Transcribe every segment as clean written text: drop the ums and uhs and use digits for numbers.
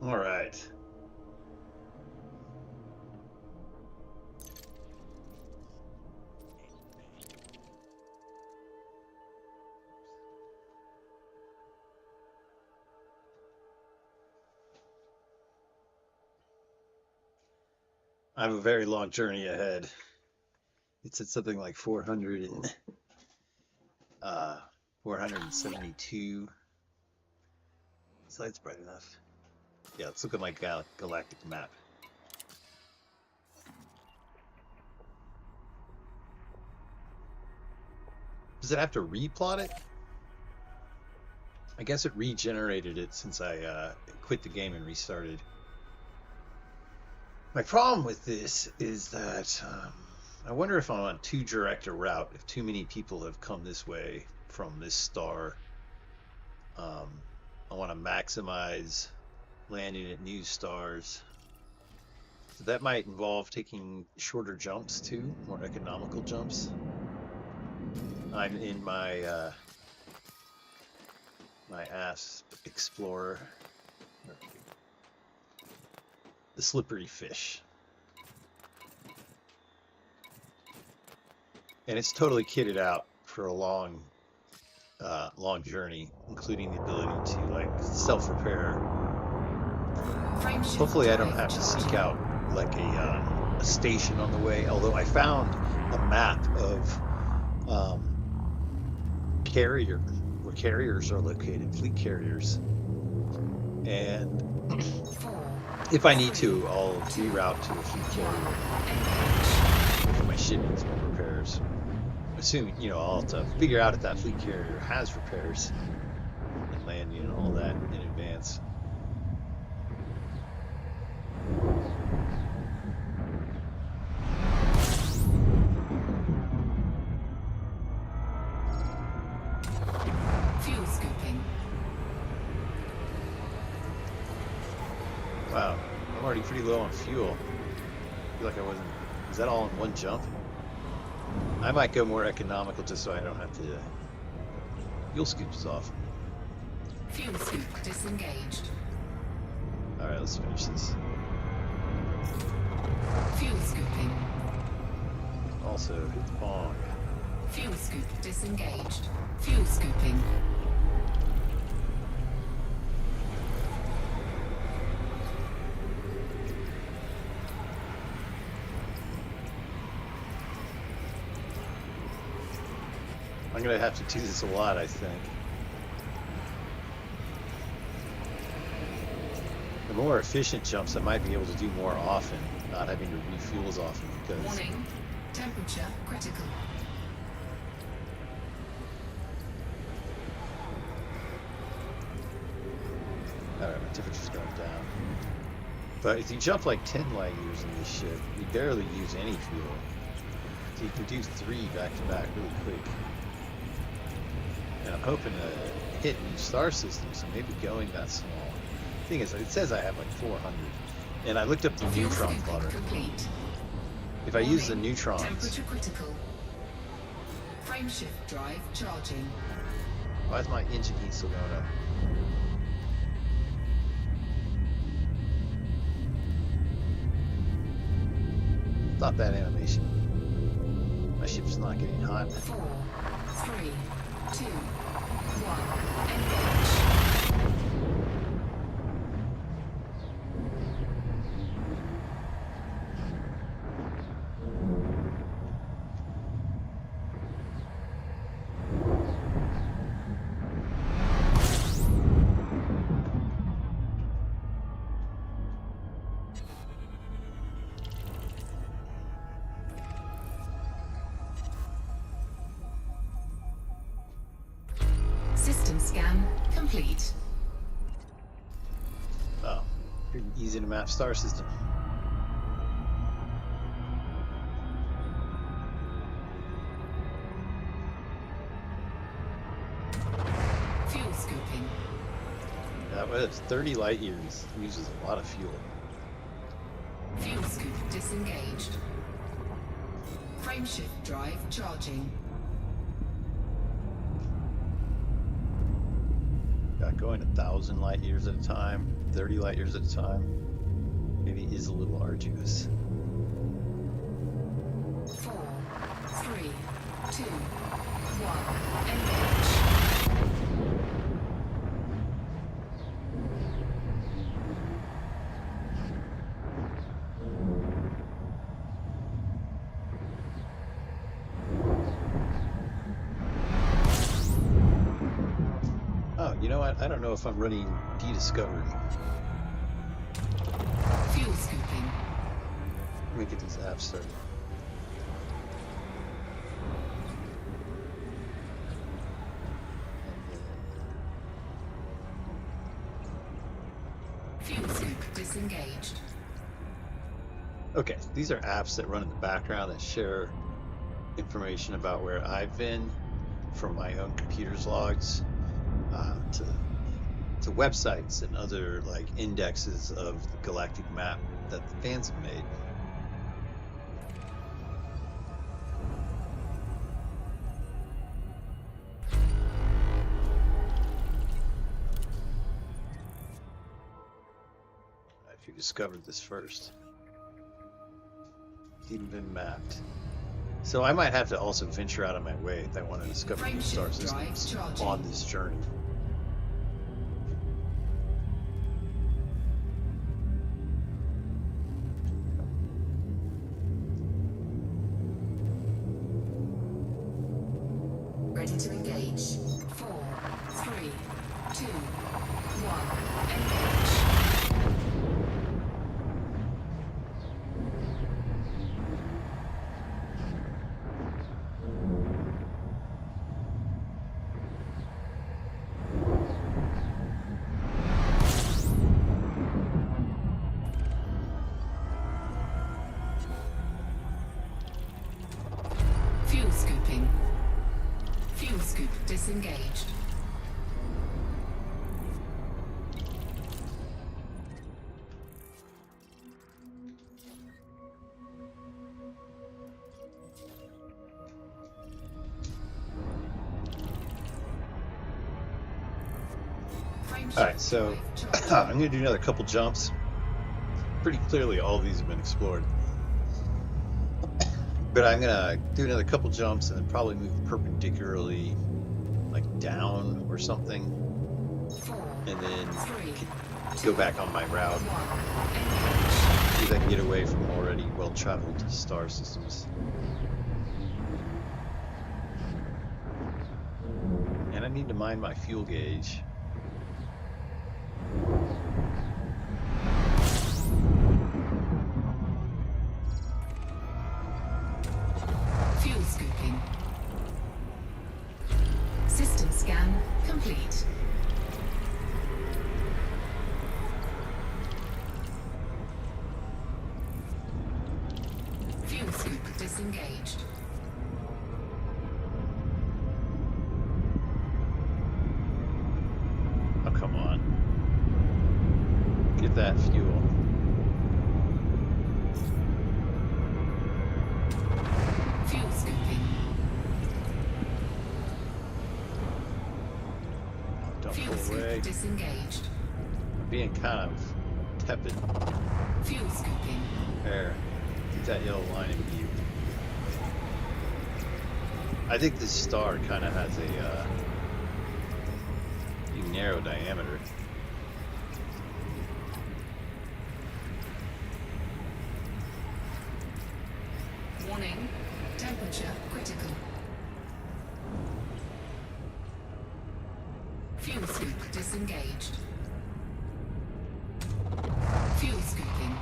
All right. I have a very long journey ahead. It's at something like 472. So that's bright enough. Yeah, let's look at my galactic map. Does it have to replot it? I guess it regenerated it since I quit the game and restarted. My problem with this is that I wonder if I'm on too direct a route, if too many people have come this way from this star. I want to maximize landing at new stars. So that might involve taking shorter jumps too, more economical jumps. I'm in my my Asp Explorer. The slippery fish. And it's totally kitted out for a long journey, including the ability to like self-repair. Hopefully I don't have to seek out like a station on the way, although I found a map of where carriers are located, fleet carriers. And if I need to, I'll reroute to a fleet carrier for my ship needs more repairs. Assuming, I'll have to figure out if that fleet carrier has repairs and landing and all that in advance. Fuel scooping. Wow, I'm already pretty low on fuel. I feel like I wasn't. Is that all in one jump? I might go more economical just so I don't have to. Fuel scoops off. Fuel scoop disengaged. All right, let's finish this. Fuel scooping. Also hit the bong. Fuel scoop disengaged. Fuel scooping. I'm gonna have to do this a lot, I think. The more efficient jumps I might be able to do more often, not having to refuel as often because. Warning. Temperature critical. Alright, my temperature's going down. But if you jump like 10 light years in this ship, you barely use any fuel. So you can do 3 back to back really quick. And I'm hoping to hit new star systems, so maybe going that small. The thing is, it says I have like 400. And I looked up the neutron plotter. If I use the neutrons. Temperature critical. Frame shift drive charging. Why is my engine heat still going up? Stop that animation. My ship's not getting hot. 4, 3, 2, 1. Engage. System scan complete. Oh, pretty easy to map star system. Fuel scooping. That was 30 light years. It uses a lot of fuel. Fuel scoop disengaged. Frame shift drive charging. Got not going 1,000 light years at a time, 30 light years at a time, maybe is a little arduous. 4, 3, 2, 1, engage. You know what? I don't know if I'm running de-discovery. Fuel scooping. Let me get these apps started. Fuel scoop disengaged. Okay, these are apps that run in the background that share information about where I've been from my own computer's logs. To websites and other like indexes of the galactic map that the fans have made. If you discovered this first, it's even been mapped. So I might have to also venture out of my way if I want to discover new star systems on this journey. Ready to engage. 4, 3, 2, 1, engage. Fuel scooping. Fuel scoop disengaged. Alright, so I'm going to do another couple jumps. Pretty clearly all of these have been explored. But I'm going to do another couple jumps and then probably move perpendicularly, like down or something. And then go back on my route. See if I can get away from already well-traveled star systems. And I need to mind my fuel gauge. Fuel scooping. System scan complete. Fuel scoop disengaged. Oh, come on. Get that fuel. Fuel scooping. Don't Fuel pull away. scoop disengaged. I'm being kind of tepid. Fuel scooping. There. Keep that yellow line in view. I think this star kind of has a pretty narrow diameter. Warning. Temperature critical. Fuel scoop disengaged. Fuel scooping.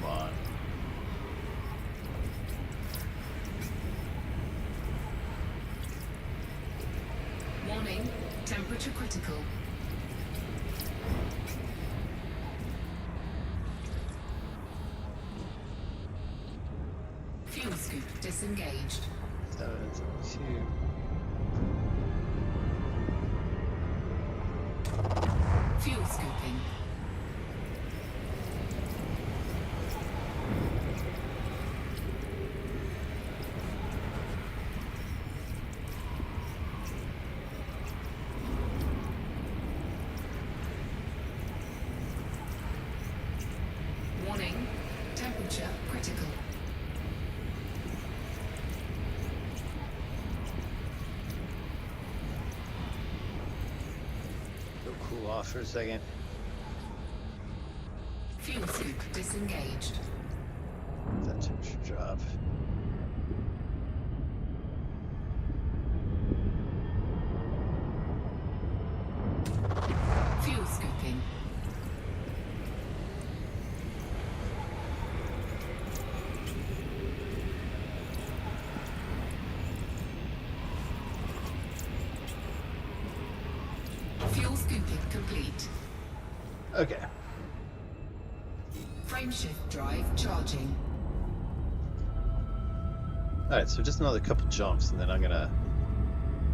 Come on. Warning. Temperature critical. Fuel scoop disengaged. 7.2. Fuel scooping. cool off for a second. Fuel scoop disengaged. That temperature drop. Fuel scooping. Fuel scooping complete. Okay. Frameshift drive charging. Alright, so just another couple jumps, and then I'm gonna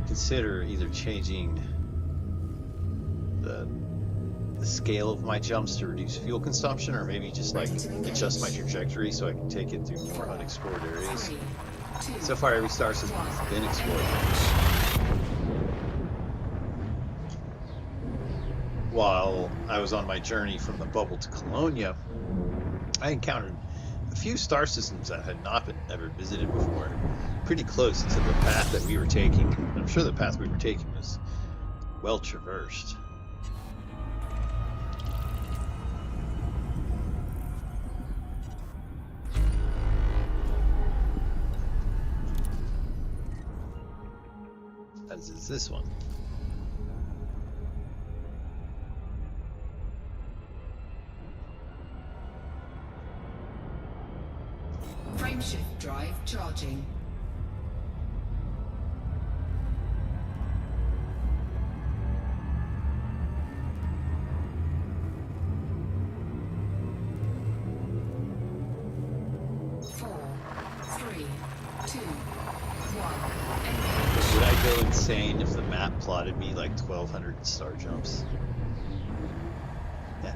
consider either changing the scale of my jumps to reduce fuel consumption, or maybe just like adjust my trajectory so I can take it through more unexplored areas. 3, 2, So far, every star system has been explored. While I was on my journey from the bubble to Colonia, I encountered a few star systems that had not been ever visited before, pretty close to the path that we were taking. And I'm sure the path we were taking was well traversed. As is this one. Frameshift drive charging. Would I go insane if the map plotted me like 1,200 star jumps? Yeah.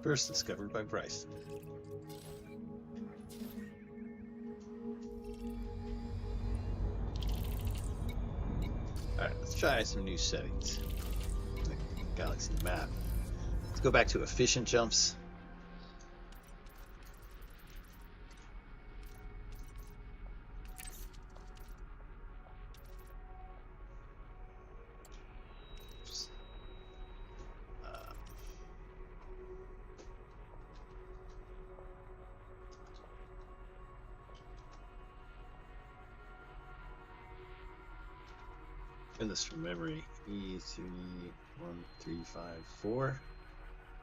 First discovered by Bryce. Alright, let's try some new settings. The Galaxy map. Let's go back to efficient jumps. In this from memory, E31354.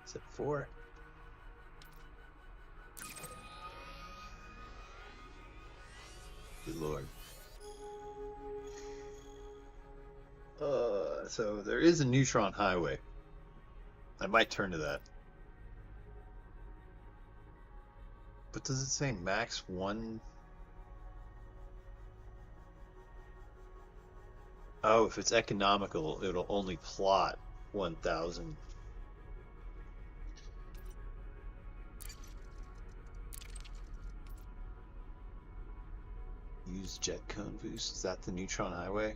Is it 4? Good lord. So there is a neutron highway. I might turn to that. But does it say max 1? Oh, if it's economical, it'll only plot 1,000. Use jet cone boost. Is that the neutron highway?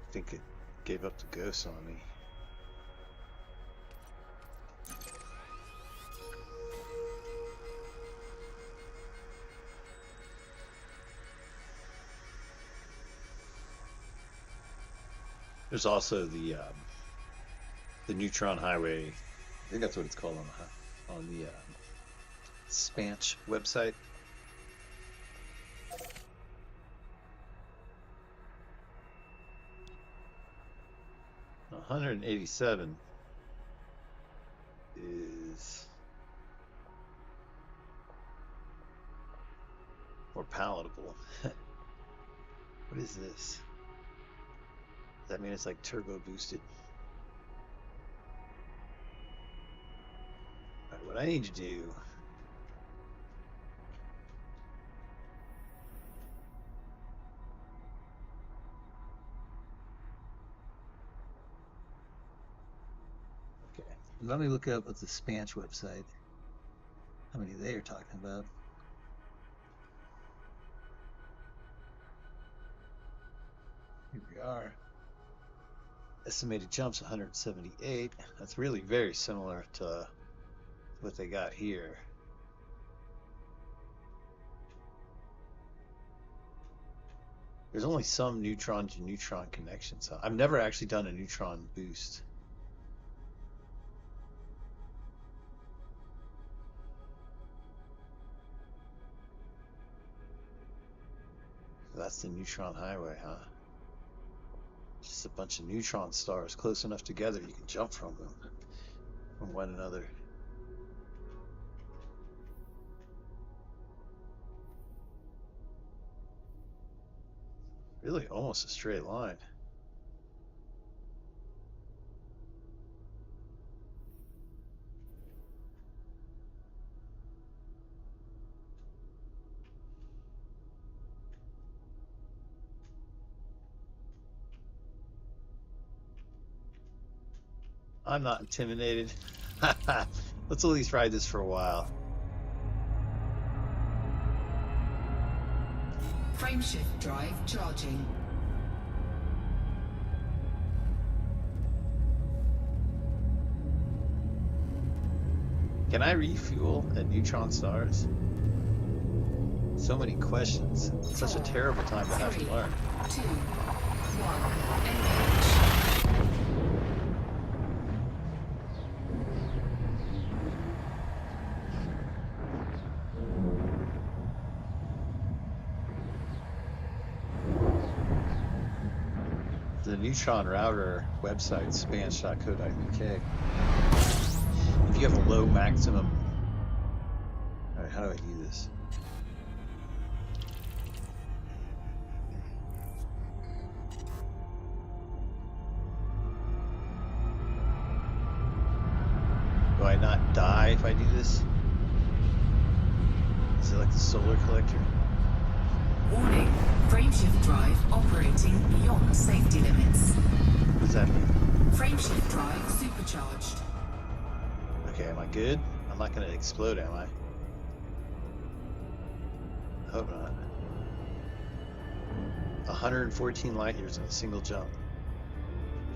I think it gave up the ghost on me. There's also the neutron highway. I think that's what it's called on the Spanch website. $187 is more palatable. What is this? Does that mean it's like turbo boosted? Alright, what I need to do Let me look up at the Spanch website how many they are talking about. Here we are. Estimated jumps 178. That's really very similar to what they got here. There's only some neutron to neutron connections. I've never actually done a neutron boost. That's the neutron highway, huh? Just a bunch of neutron stars close enough together you can jump from them, from one another. Really almost a straight line. I'm not intimidated. Let's at least ride this for a while. Frameshift drive charging. Can I refuel at neutron stars? So many questions. It's such a terrible time to have to learn. 2, 1, engage. The neutron router website, spanch.co.uk. If you have a low maximum... Alright, how do I do this? Do I not die if I do this? Is it like the solar collector? Warning, frameshift drive operating beyond safety limits. What does that mean? Frameshift drive supercharged. Okay, am I good? I'm not gonna explode, am I? I hope not. 114 light years in a single jump.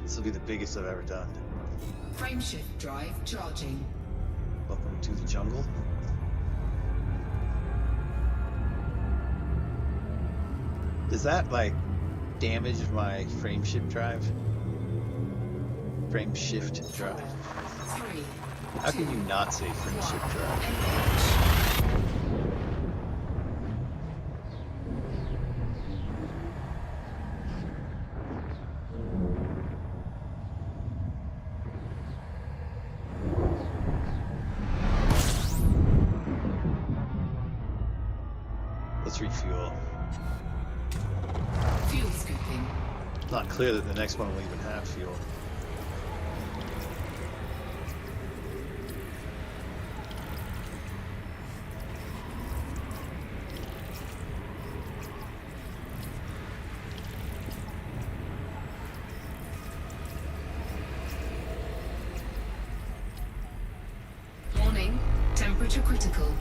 This will be the biggest I've ever done. Frameshift drive charging. Welcome to the jungle. Does that, like, damage my frameshift drive? Frameshift drive. 3, How can you not say frameshift drive? engage. Let's refuel. Fuel scooping. It's not clear that the next one will even have fuel. Warning, temperature critical.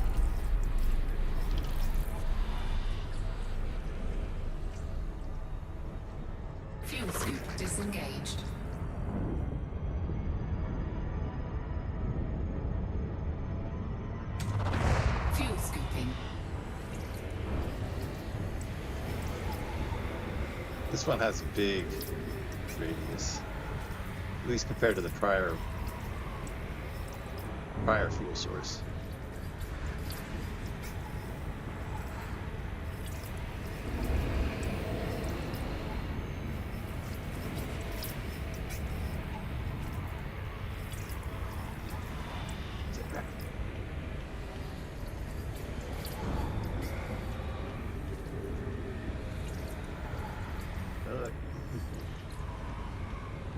Fuel scoop disengaged. Fuel scooping. This one has a big radius, at least compared to the prior fuel source.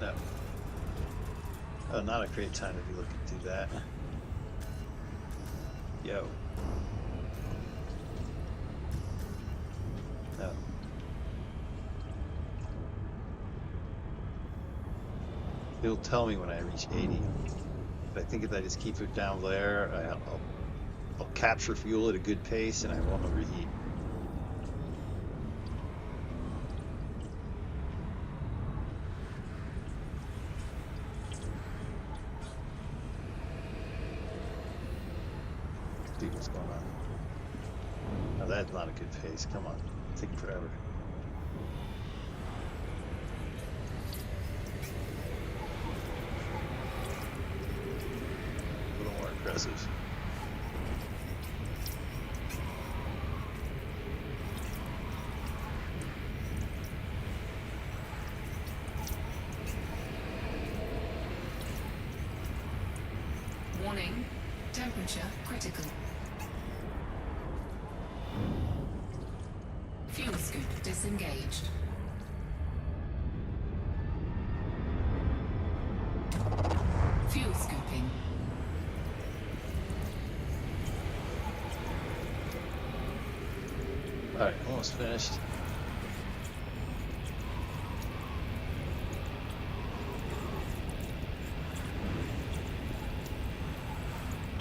No. Oh, not a great time to be looking to do that. Yo. No. It'll tell me when I reach 80. But I think if I just keep it down there, I'll capture fuel at a good pace and I won't overheat. Dude, what's going on? Oh, that's not a good pace. Come on. It's taking forever. A little more aggressive. Warning, temperature critical. Fuel scoop disengaged. Fuel scooping. Alright, almost finished.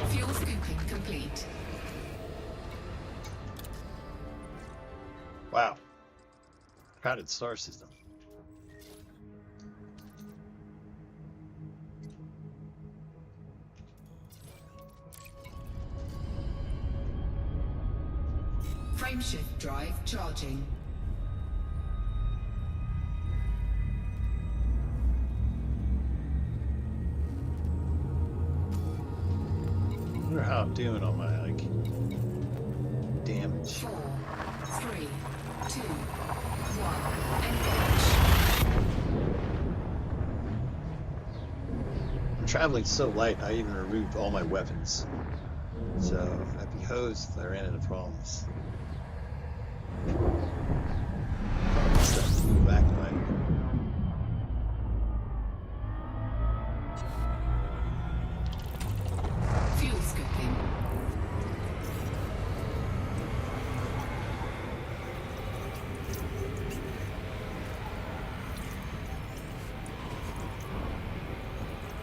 Fuel scooping complete. Wow. Crowded star system. Frameshift drive charging. I wonder how I'm doing on my damage. 4, 3, 2, 1. Engage. I'm traveling so light, I even removed all my weapons. So I'd be hosed if I ran into problems. Stuff to move back to my... Fuel scooping.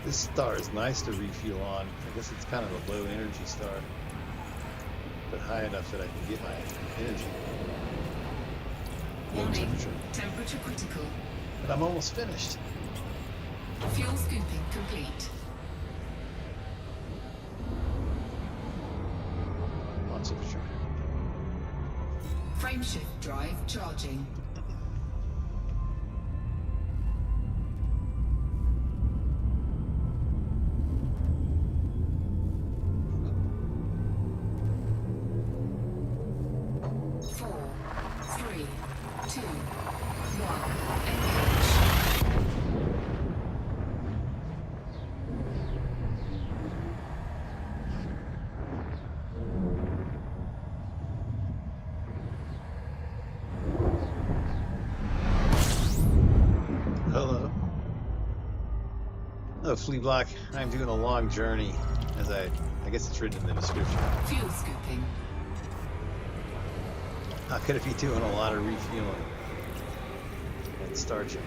This star is nice to refuel on. I guess it's kind of a low energy star, but high enough that I can get my energy. Low Warning, temperature. temperature critical. But I'm almost finished. Fuel scooping complete. On temperature. Frameshift drive charging. Hello. Hello, Flea Block. I'm doing a long journey, as I guess it's written in the description. Fuel scooping. How could it be doing a lot of refueling and starching?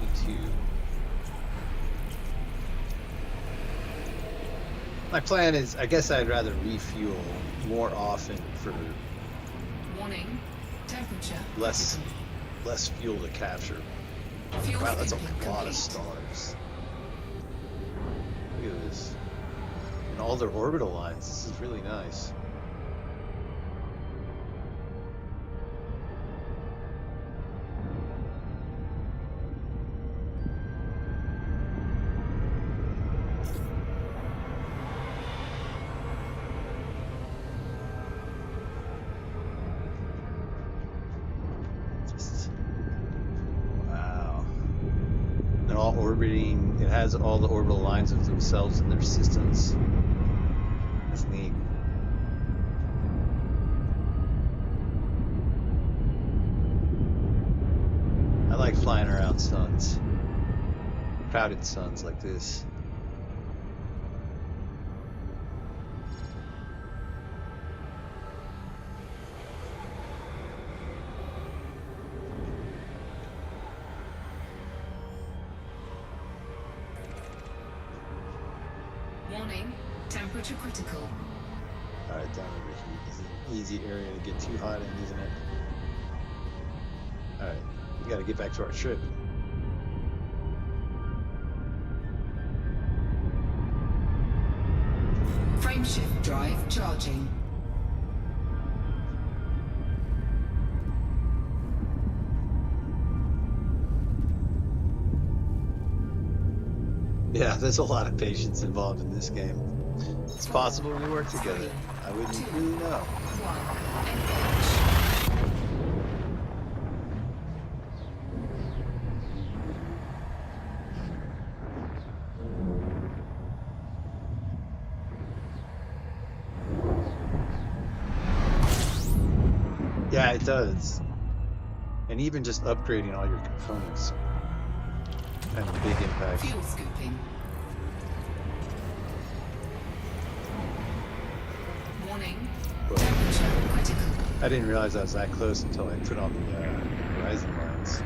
Me too. My plan is, I guess I'd rather refuel more often for Warning, temperature less fuel to capture. Fuel Wow, that's a scooping lot of complete. stars. Look at this. And all their orbital lines. This is really nice. Wow. They're all orbiting. It has all the orbital lines of themselves and their systems. That's neat. I like flying around suns. Crowded suns like this. Warning, temperature critical. Alright, don't overheat. This is an easy area to get too hot in, isn't it? Alright, we gotta get back to our trip. Frameshift drive charging. Yeah, there's a lot of patience involved in this game. It's possible we work together. I wouldn't really know. 1. Engage. Yeah, it does. And even just upgrading all your components has a big impact. Fuel scooping. Warning, Well, temperature critical. I didn't realize I was that close until I put on the horizon lines.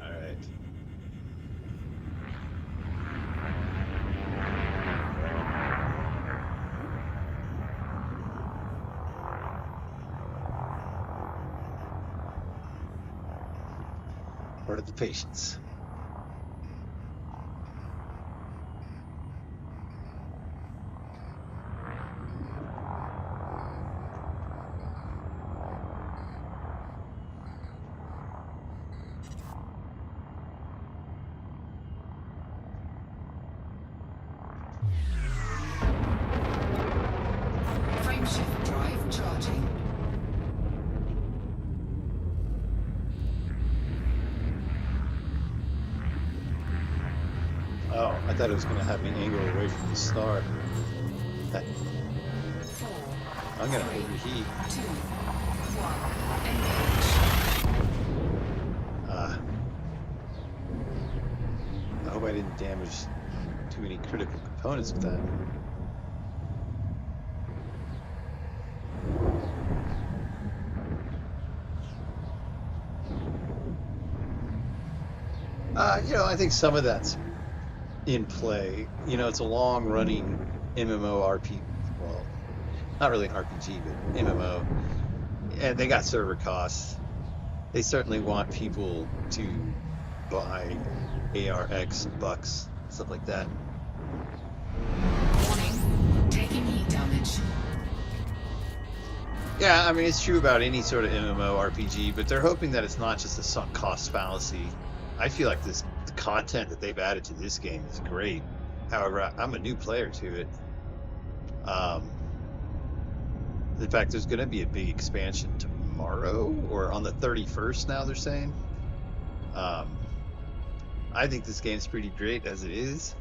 Alright. Part of the patience. Frameshift drive charging. Oh, I thought it was going to have me angle away from the star. 4. I'm going to overheat. 2. 1. Engage. I hope I didn't damage too many critical components with that. I think some of that's in play. It's a long-running MMO RPG. Well, not really an RPG, but MMO. And they got server costs. They certainly want people to buy ARX, bucks, stuff like that. Warning, taking heat damage. Yeah, I mean, it's true about any sort of MMO RPG, but they're hoping that it's not just a sunk cost fallacy. I feel like the content that they've added to this game is great. However, I'm a new player to it. In fact, there's going to be a big expansion tomorrow, or on the 31st now, they're saying. I think this game's pretty great as it is.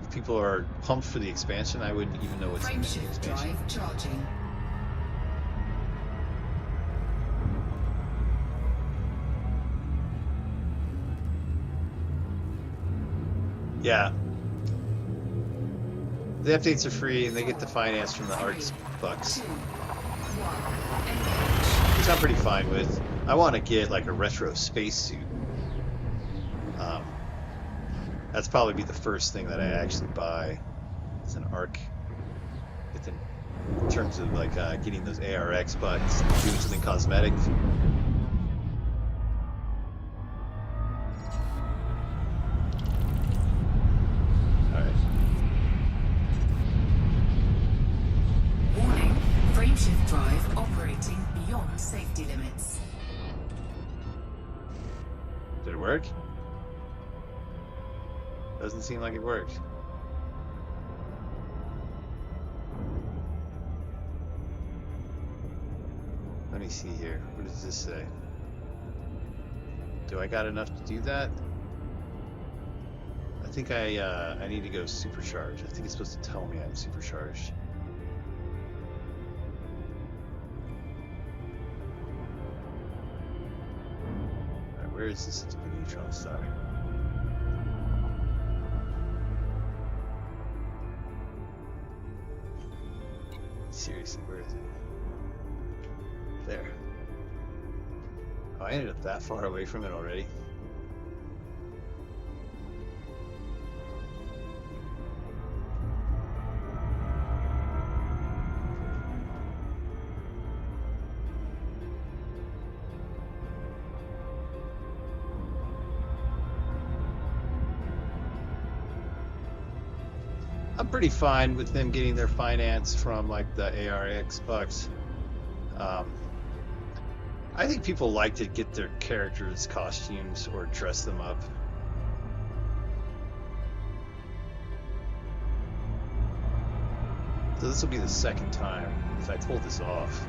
If people are pumped for the expansion, I wouldn't even know what's in the Frameshift expansion. drive charging. Yeah. The updates are free, and they get the finance from the ARX bucks, 2. 1. Engage. which I'm pretty fine with. I want to get like a retro spacesuit. That's probably be the first thing that I actually buy. It's an ARC. In terms of like getting those ARX bucks, doing something cosmetic. Warning, frameshift drive operating beyond safety limits. Did it work? Doesn't seem like it worked. Let me see here. What does this say? Do I got enough to do that? I think I need to go supercharge. I think it's supposed to tell me I'm supercharged. Alright, where is this stupid neutron star? Seriously, where is it? There. Oh, I ended up that far away from it already. I'm pretty fine with them getting their finance from like the ARX bucks. I think people like to get their characters' costumes or dress them up. So this will be the second time if I pull this off.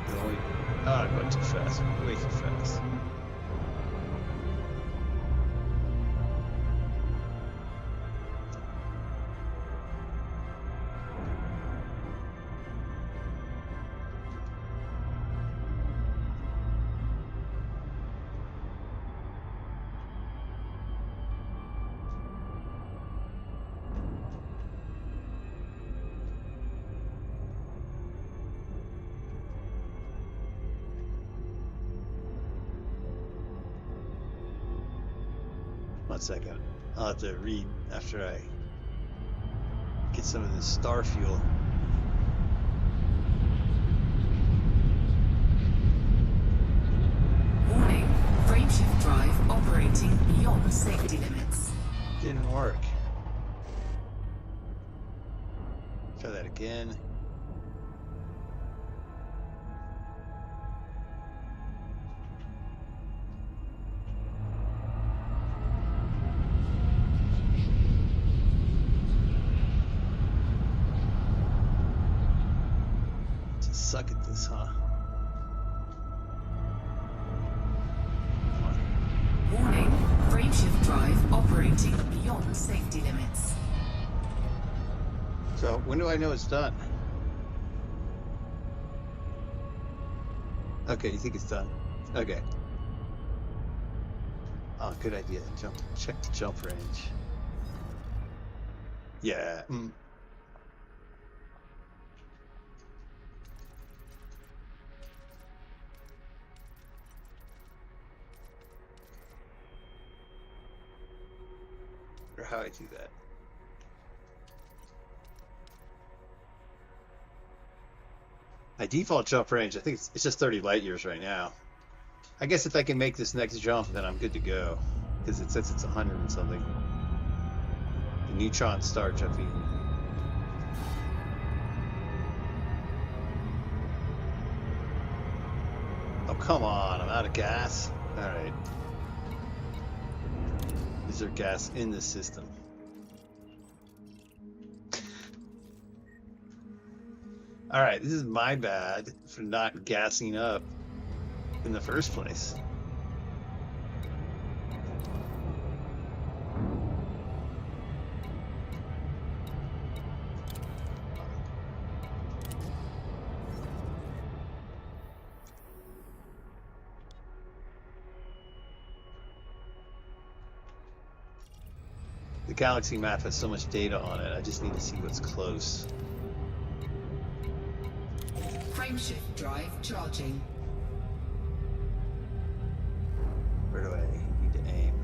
Oh, I went too fast. Way too fast. One second. I'll have to read after I get some of this star fuel. Warning, frameshift drive operating beyond safety limits. Didn't work. Try that again. Just suck at this, huh? Warning, frameshift drive operating beyond safety limits. So when do I know it's done? Okay, you think it's done? Okay. Oh, good idea. Jump. Check the jump range. Yeah. Or how I do that. My default jump range, I think it's just 30 light years right now. I guess if I can make this next jump, then I'm good to go. Because it says it's 100 and something. The neutron star jumping. Oh, come on. I'm out of gas. Alright. Is there gas in the system? Alright, this is my bad for not gassing up in the first place. The galaxy map has so much data on it, I just need to see what's close. Frameshift drive charging. Where do I need to aim?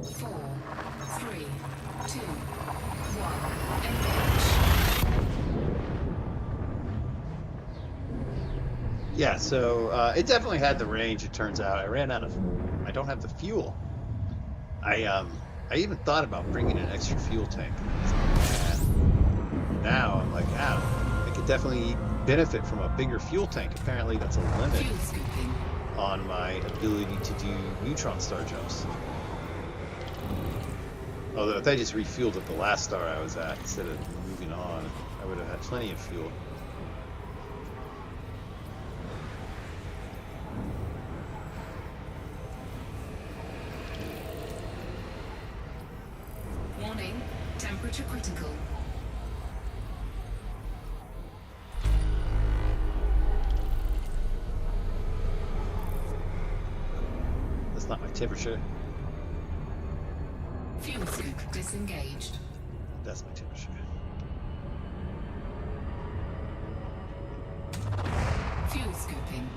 Four, three, two, one, engage. Yeah, so it definitely had the range, it turns out. I don't have the fuel. I even thought about bringing an extra fuel tank. Now I'm like, I could definitely benefit from a bigger fuel tank. Apparently that's a limit Fuel scooping. on my ability to do neutron star jumps. Although if I just refueled at the last star I was at instead of moving on, I would have had plenty of fuel. Warning, temperature critical. That's not my temperature. Fuel scoop disengaged. That's my temperature. Fuel scooping.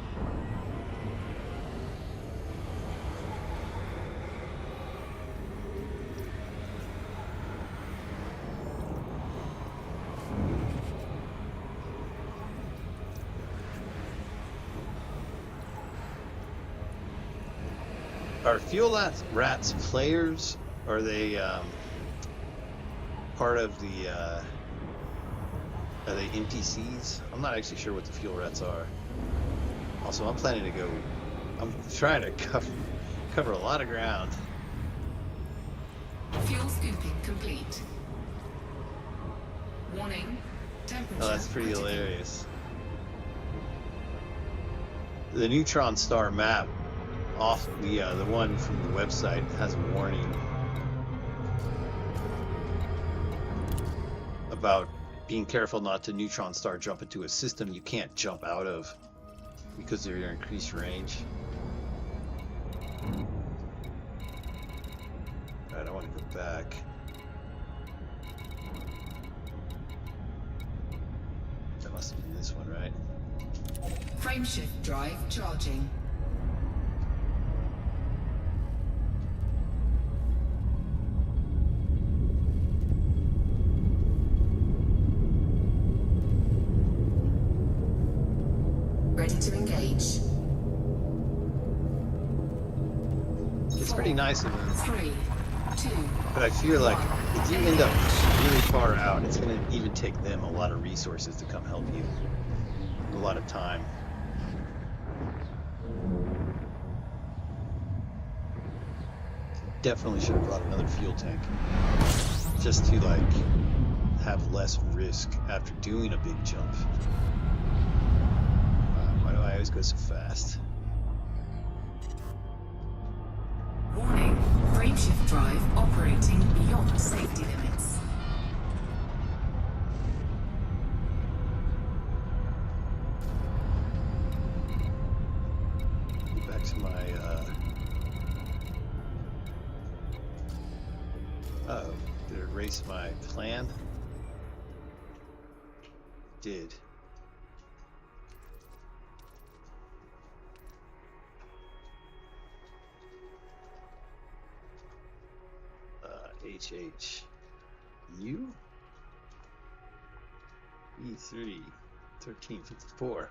Are fuel rats players? Or are they part of the? Are they NPCs? I'm not actually sure what the fuel rats are. Also, I'm planning to go. I'm trying to cover a lot of ground. Fuel scooping complete. Warning. Temperature. Oh, that's pretty critical. hilarious. The neutron star map, off the one from the website, has a warning about being careful not to neutron star jump into a system you can't jump out of because of your increased range. Alright, I want to go back. That must have been this one, right? Frameshift drive charging. Ready to engage. It's pretty nice of them. 3, 2. But I feel like if you end up really far out, it's going to even take them a lot of resources to come help you. A lot of time. Definitely should have brought another fuel tank. Just to, like, have less risk after doing a big jump. Why do I always go so fast? Warning. Frameshift drive operating beyond safety limits. Get back to my, uh-oh. Did it erase my plan? Did. HH-U? E3 1354.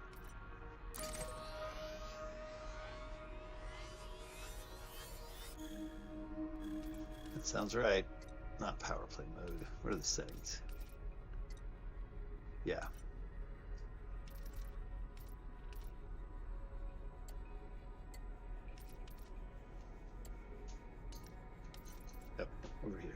That sounds right. Not power play mode. What are the settings? Yeah. Yep, over here.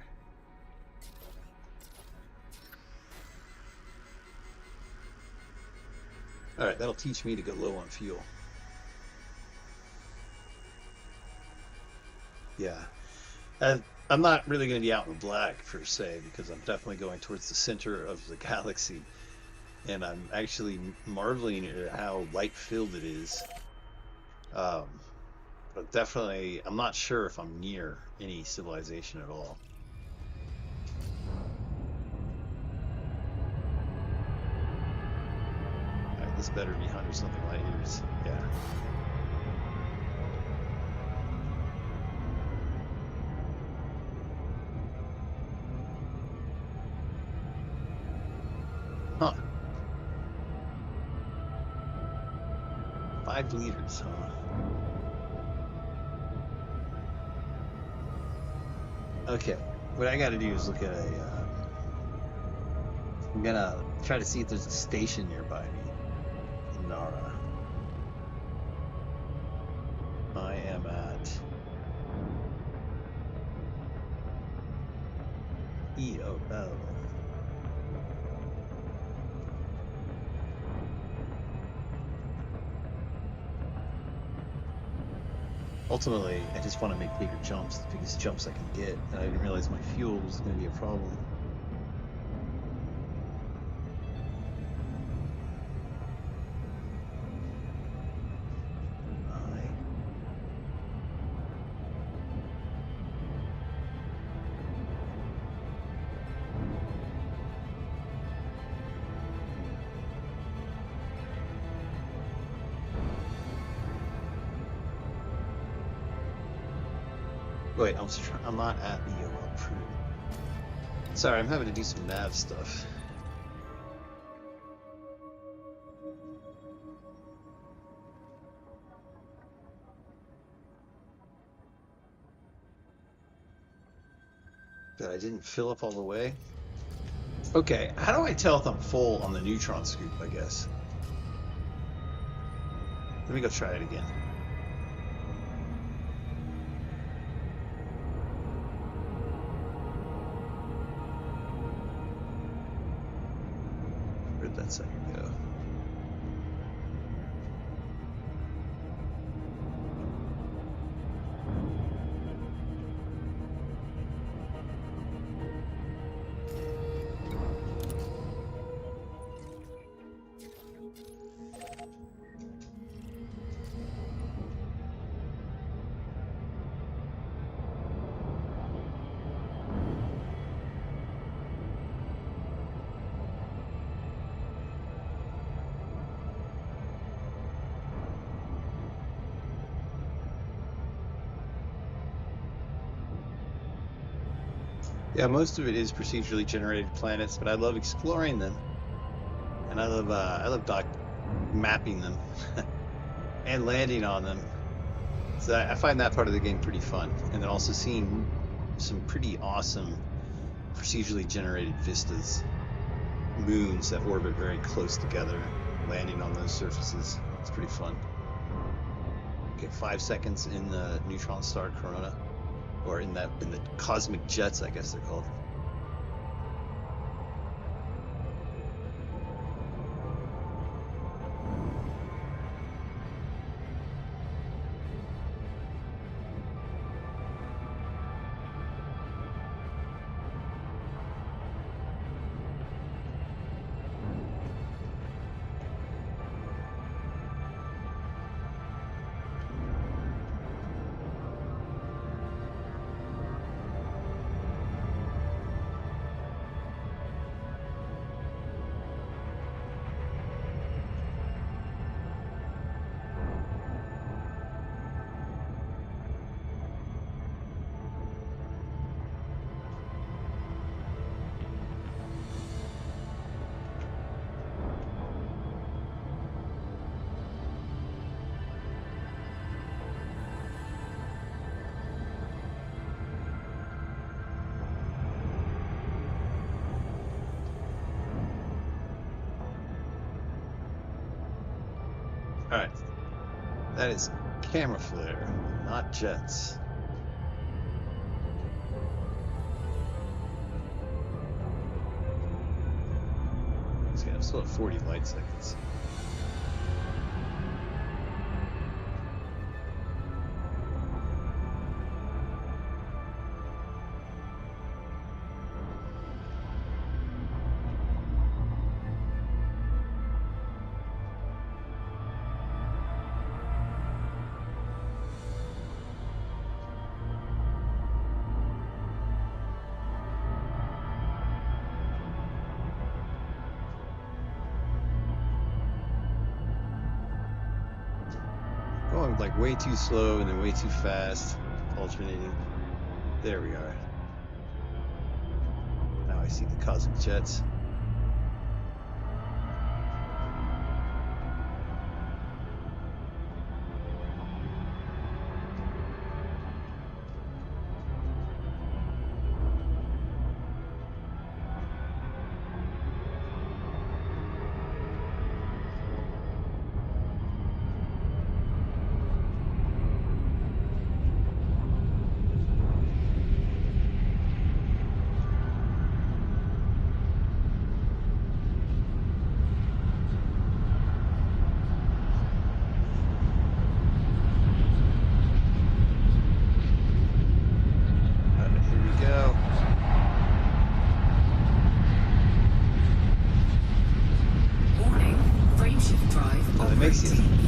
Alright, that'll teach me to go low on fuel. Yeah. I'm not really going to be out in the black, per se, because I'm definitely going towards the center of the galaxy. And I'm actually marveling at how light-filled it is. But definitely, I'm not sure if I'm near any civilization at all. Alright, this better be 100-something light years. Yeah. Huh. 5 liters, huh? Okay, what I gotta do is look at I'm gonna try to see if there's a station nearby me. Nara. I am at EOO. Ultimately, I just want to make bigger jumps, the biggest jumps I can get, and I didn't realize my fuel was going to be a problem. Wait, I'm not at EOL Pro. Sorry, I'm having to do some nav stuff. But I didn't fill up all the way. Okay, how do I tell if I'm full on the neutron scoop, I guess? Let me go try it again. Where'd that second go? Yeah, most of it is procedurally generated planets, but I love exploring them, and I love mapping them and landing on them. So I find that part of the game pretty fun, and then also seeing some pretty awesome procedurally generated vistas, moons that orbit very close together, landing on those surfaces. It's pretty fun. Okay, 5 seconds in the neutron star corona. Or in the cosmic jets, I guess they're called. Alright, that is camera flare, not jets. Okay, I'm still at 40 light seconds. Going like way too slow and then way too fast, alternating. There we are. Now I see the cosmic jets.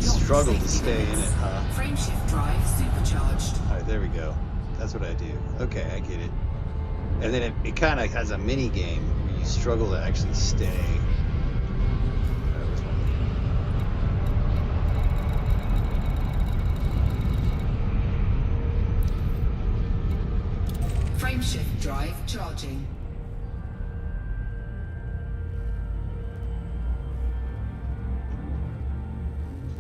Struggle to stay in it, huh? Frameshift drive supercharged. Alright, there we go. That's what I do. Okay, I get it. And then it kind of has a mini game where you struggle to actually stay. Frameshift drive charging.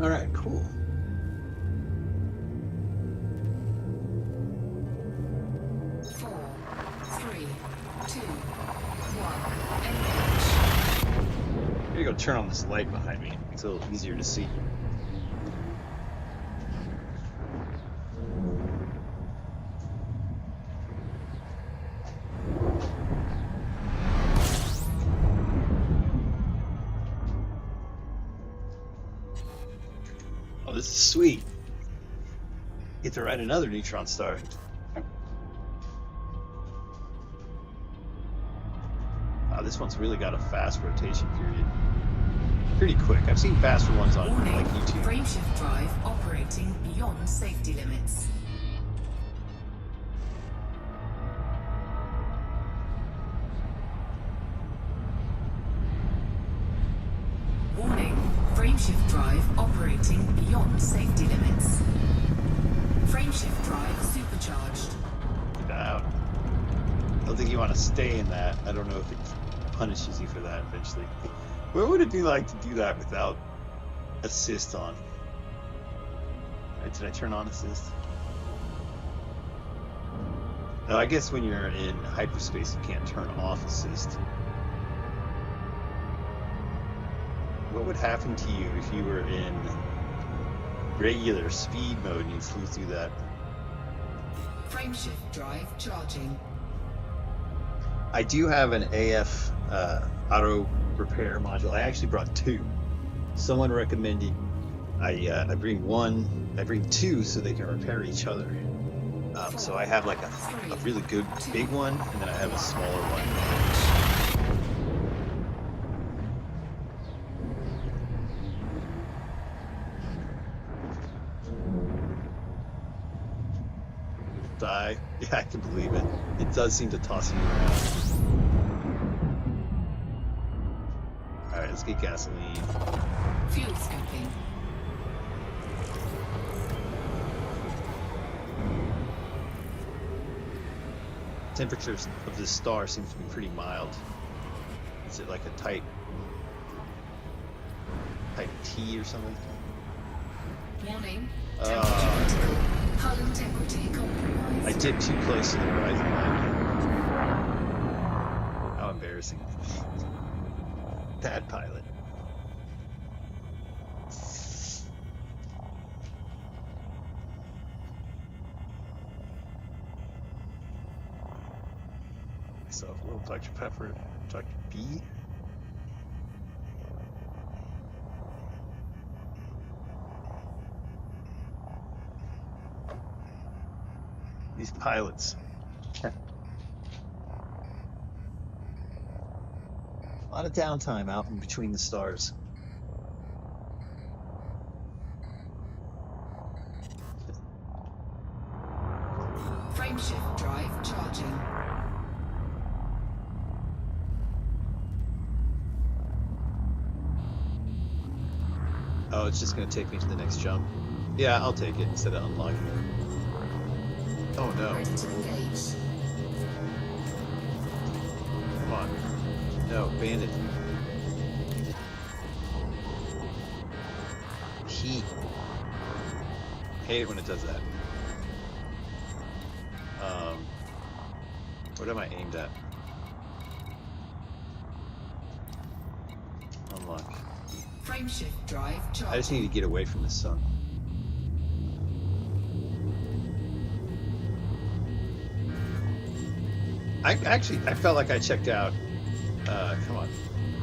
All right, cool. Four, three, two, one. Engage. Here you go. Turn on this light behind me. It's a little easier to see. Oh, this is sweet. Get to ride another neutron star. Wow, this one's really got a fast rotation period. Pretty quick. I've seen faster ones on Warning, like YouTube. frameshift drive operating beyond safety limits. Warning, frameshift drive operating beyond safety limits. Frameshift drive supercharged. Get out. I don't think you want to stay in that. I don't know if it punishes you for that eventually. What would it be like to do that without assist on? Did I turn on assist? No, I guess when you're in hyperspace, you can't turn off assist. What would happen to you if you were in regular speed mode and you flew through that? Frameshift drive charging. I do have an AF auto repair module. I actually brought two. Someone recommended I bring two so they can repair each other. So I have like a really good big one, and then I have a smaller one. Die. Yeah, I can believe it. It does seem to toss you around. Alright, let's get gasoline. Fuel scoping. Temperatures of this star seems to be pretty mild. Is it like a type T or something? Warning. Temperature critical. Hull integrity compromised. I did too close to the horizon line. How embarrassing. Bad pilot. Myself a little Dr. Pepper, Dr. B. These pilots. A lot of downtime out in between the stars. Frameshift drive charging. Oh, it's just going to take me to the next jump. Yeah, I'll take it instead of unlocking it. Oh no. Ready to engage. Come on. No, bandit. Heat. Hate it when it does that. What am I aimed at? Unlock. Frameshift drive charging. I just need to get away from the sun. I felt like I checked out,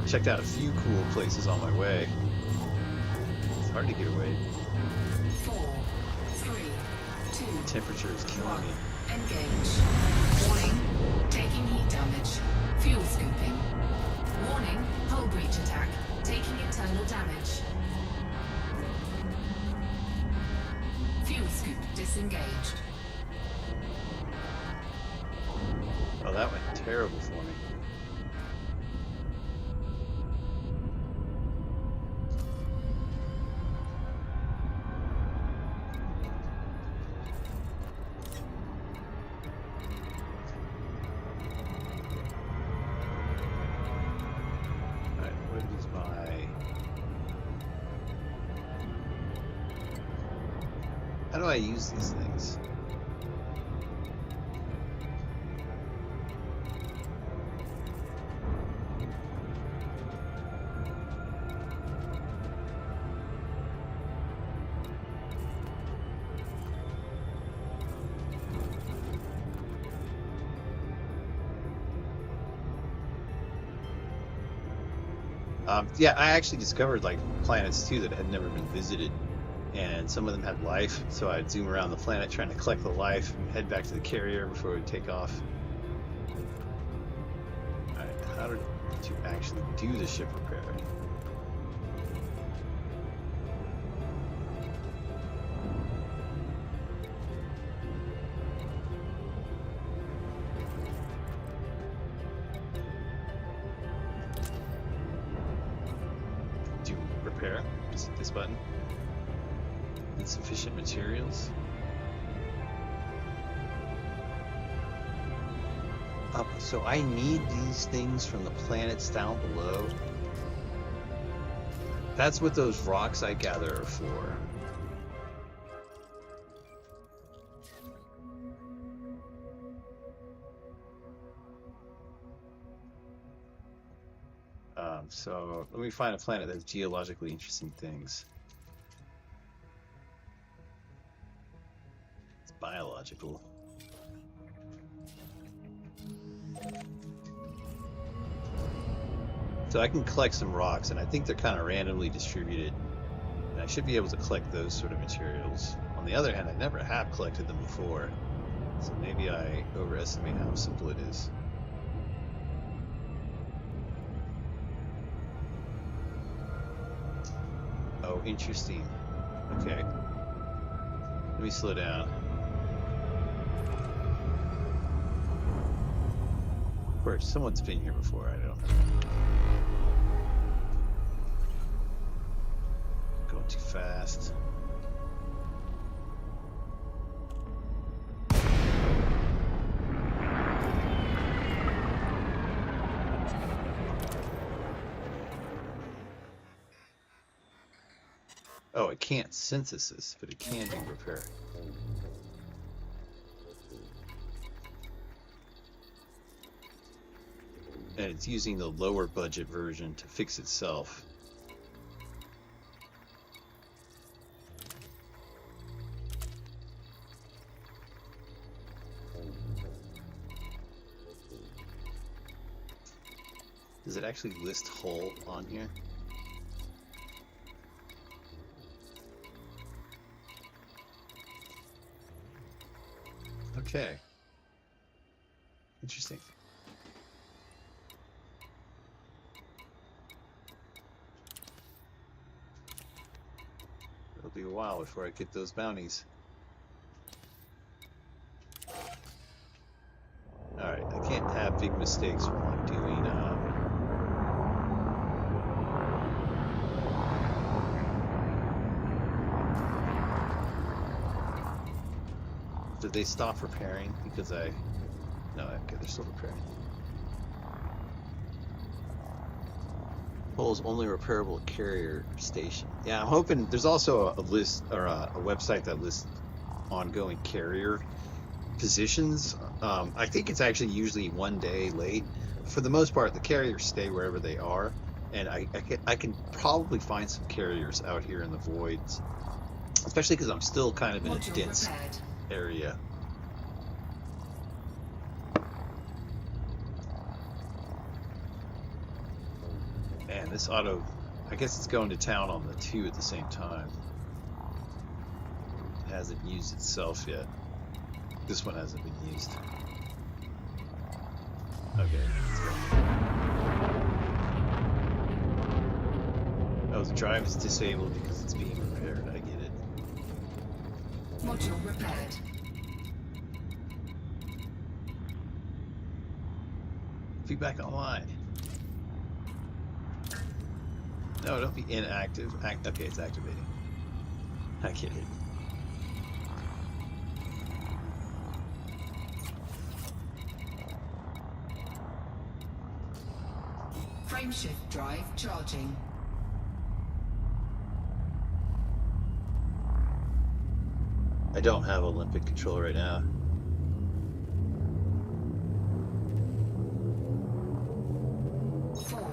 checked out a few cool places on my way. It's hard to get away. 4, 3, 2, Temperature is killing me. engage. Warning, taking heat damage. Fuel scooping. Warning, hull breach attack, taking internal damage. Fuel scoop disengaged. Oh, that went terrible for me. How do I use these things? Yeah, I actually discovered like planets too that had never been visited, and some of them had life. So I'd zoom around the planet trying to collect the life and head back to the carrier before we take off. All right, how to actually do the ship repair? Repair. Just hit this button. Insufficient materials. So I need these things from the planets down below. That's what those rocks I gather are for. So let me find a planet that has geologically interesting things. It's biological. So I can collect some rocks, and I think they're kind of randomly distributed. And I should be able to collect those sort of materials. On the other hand, I never have collected them before. So maybe I overestimate how simple it is. Oh, interesting. Okay. Let me slow down. Of course, someone's been here before, I don't know. Going too fast. Oh, it can't synthesis, but it can do repair. And it's using the lower budget version to fix itself. Does it actually list hull on here? Okay. Interesting. It'll be a while before I get those bounties. Alright, I can't have big mistakes when I'm doing Did they stop repairing because no, okay, they're still repairing. Hull is only repairable at carrier station. Yeah, I'm hoping there's also a list or a website that lists ongoing carrier positions. I think it's actually usually 1 day late. For the most part, the carriers stay wherever they are, and I can probably find some carriers out here in the voids, especially because I'm still kind of in a dense area. Man, this auto, I guess it's going to town on the 2 at the same time. It hasn't used itself yet. This one hasn't been used. Okay, let's go. Oh, the drive is disabled because it's being repaired. I get it. Module repaired. Be back online. No, don't be inactive. Okay, it's activating. I get it. Frameshift drive charging. I don't have Olympic control right now. Four,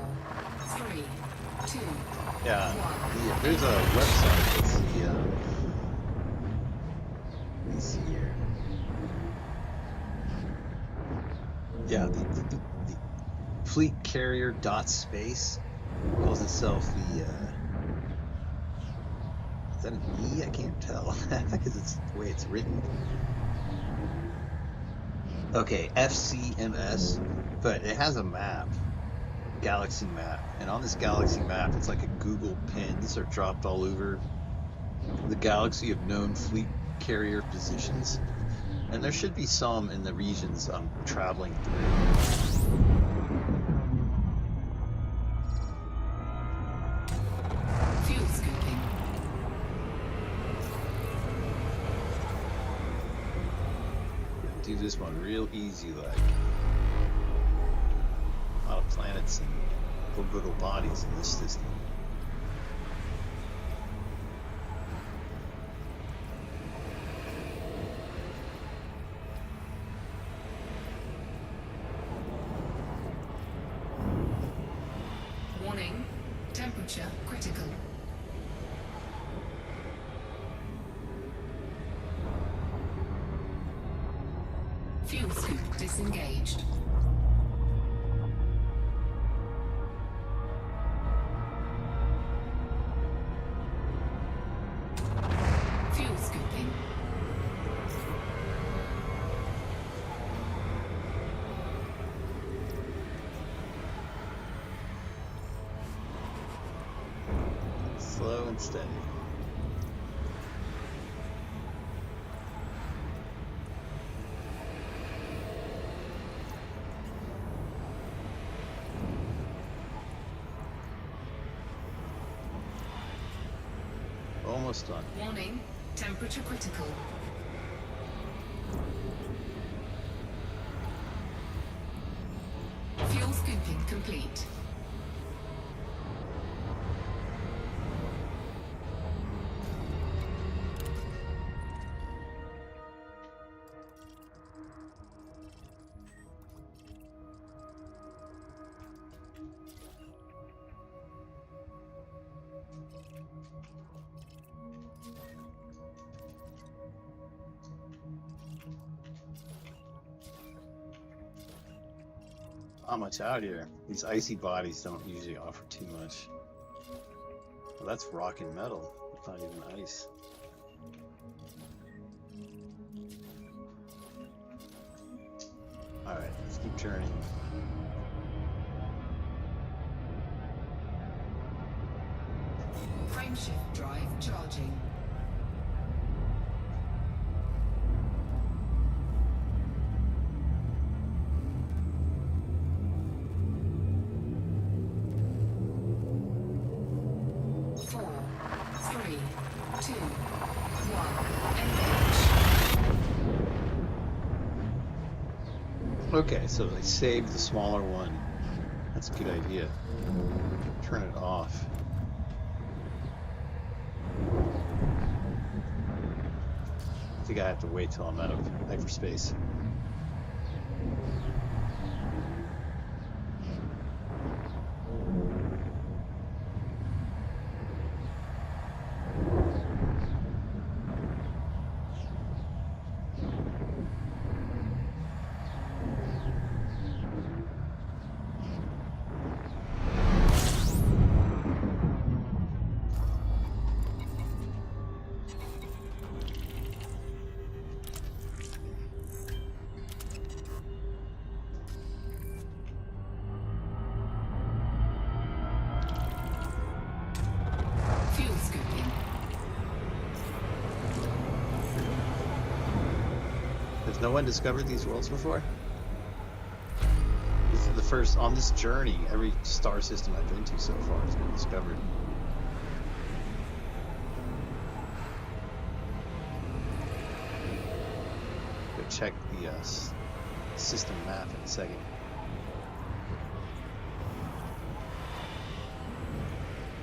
three, two, Yeah, one. there's a website that's the, let me see here. Yeah, the fleet carrier dot space calls itself the, is that an E? I can't tell because it's the way it's written. Okay, FCMS, but it has a map, galaxy map, and on this galaxy map, it's like a Google pins are dropped all over the galaxy of known fleet carrier positions, and there should be some in the regions I'm traveling through. Fuel scooping. Do this one real easy, like a lot of planets and orbital bodies in this system. Warning, temperature critical. Fuel scoop disengaged. Fuel scooping. Slow and steady. Almost done. Warning, temperature critical. Fuel scooping complete. Not much out here. These icy bodies don't usually offer too much. Well, that's rock and metal. It's not even ice. Alright, let's keep turning. Frameshift drive charging. Four, three, two, one. Engage. Okay, so they saved the smaller one. That's a good idea. Turn it off. I think I have to wait till I'm out of hyperspace. Fuel scooping. Has no one discovered these worlds before? This is the first on this journey. Every star system I've been to so far has been discovered. Go check the system map in a second.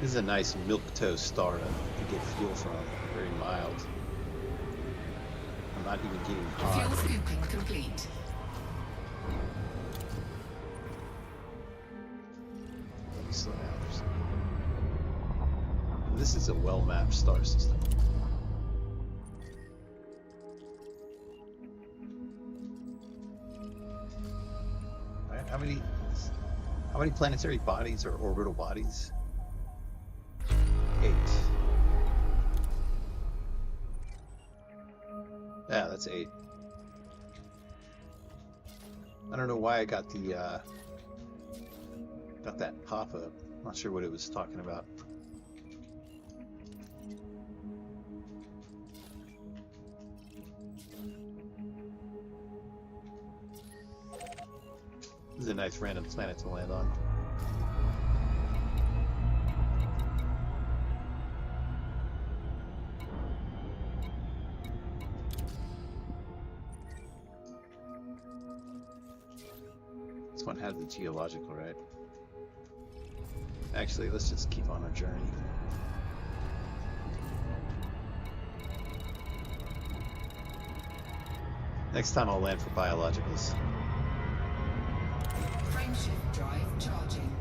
This is a nice milquetoast star to get fuel from. Very mild. not even getting hot. Fuel scooping complete. Let me slow down for a second. This is a well-mapped star system. Alright, how many planetary bodies or orbital bodies? 8. Yeah, that's 8. I don't know why I got the got that pop-up. Not sure what it was talking about. This is a nice random planet to land on. This one had the geological, right? Actually, let's just keep on our journey. Next time I'll land for biologicals. Frameshift drive charging.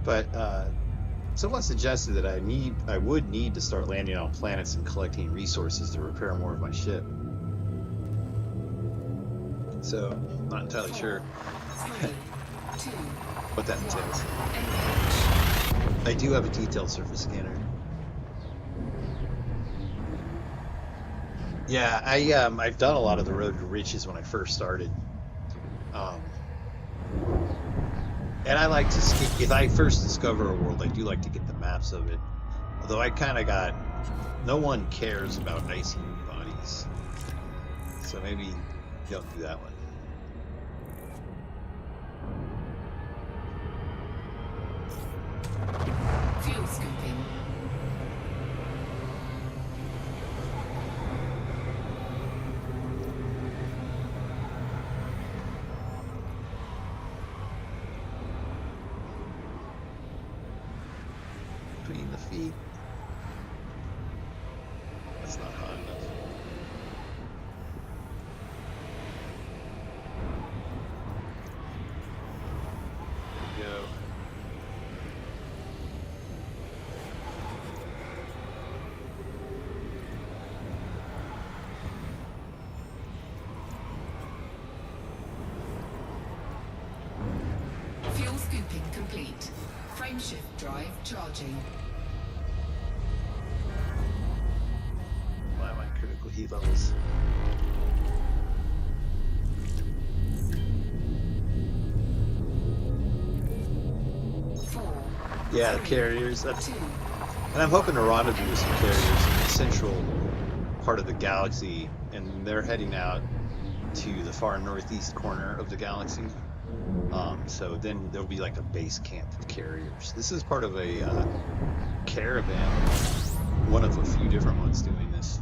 But someone suggested that I would need to start landing on planets and collecting resources to repair more of my ship. So, not entirely sure 3, 2, what that entails. engage. I do have a detailed surface scanner. Yeah, I've done a lot of the road to riches when I first started. And I like to skip, if I first discover a world, I do like to get the maps of it. Although I kind of got, no one cares about icy bodies. So maybe don't do that one. Fuel scooping. Between the feet. That's not hot enough. There we go. Fuel scooping complete. Frameshift drive charging. Why am I critical heat levels? Yeah, the carriers. That's, and I'm hoping to rendezvous with some carriers in the central part of the galaxy, and they're heading out to the far northeast corner of the galaxy. So then there'll be like a base camp of carriers. This is part of a caravan, one of a few different ones doing this.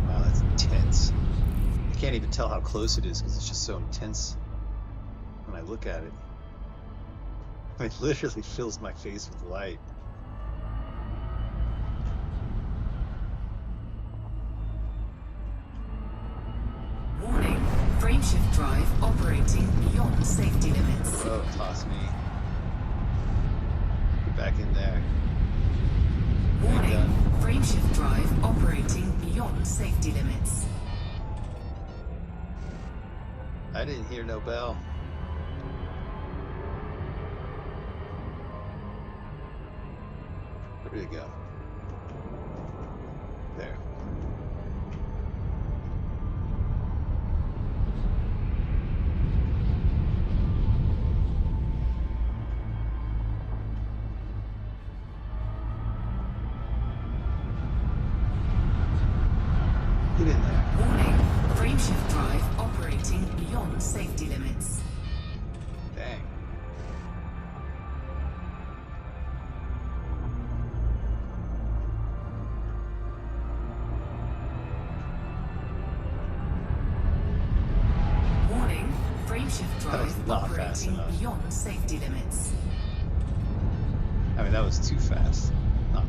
Wow, that's intense. I can't even tell how close it is because it's just so intense when I look at it. It literally fills my face with light. Warning. Frameshift drive operating beyond safety limits. Oh, toss me. Get back in there. Warning. Done. Frameshift drive operating beyond safety limits. I didn't hear no bell. Where did it go? There. Get in there. Warning. Frameshift drive operating beyond safety limits. Dang. Warning. Frameshift That was drive not fast operating enough. beyond safety limits. I mean, that was too fast. Not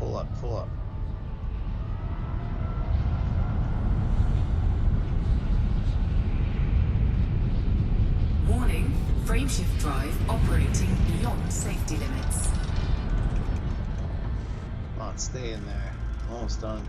pull up, pull up. Warning, frameshift drive operating beyond safety limits. Come on, stay in there. Almost done.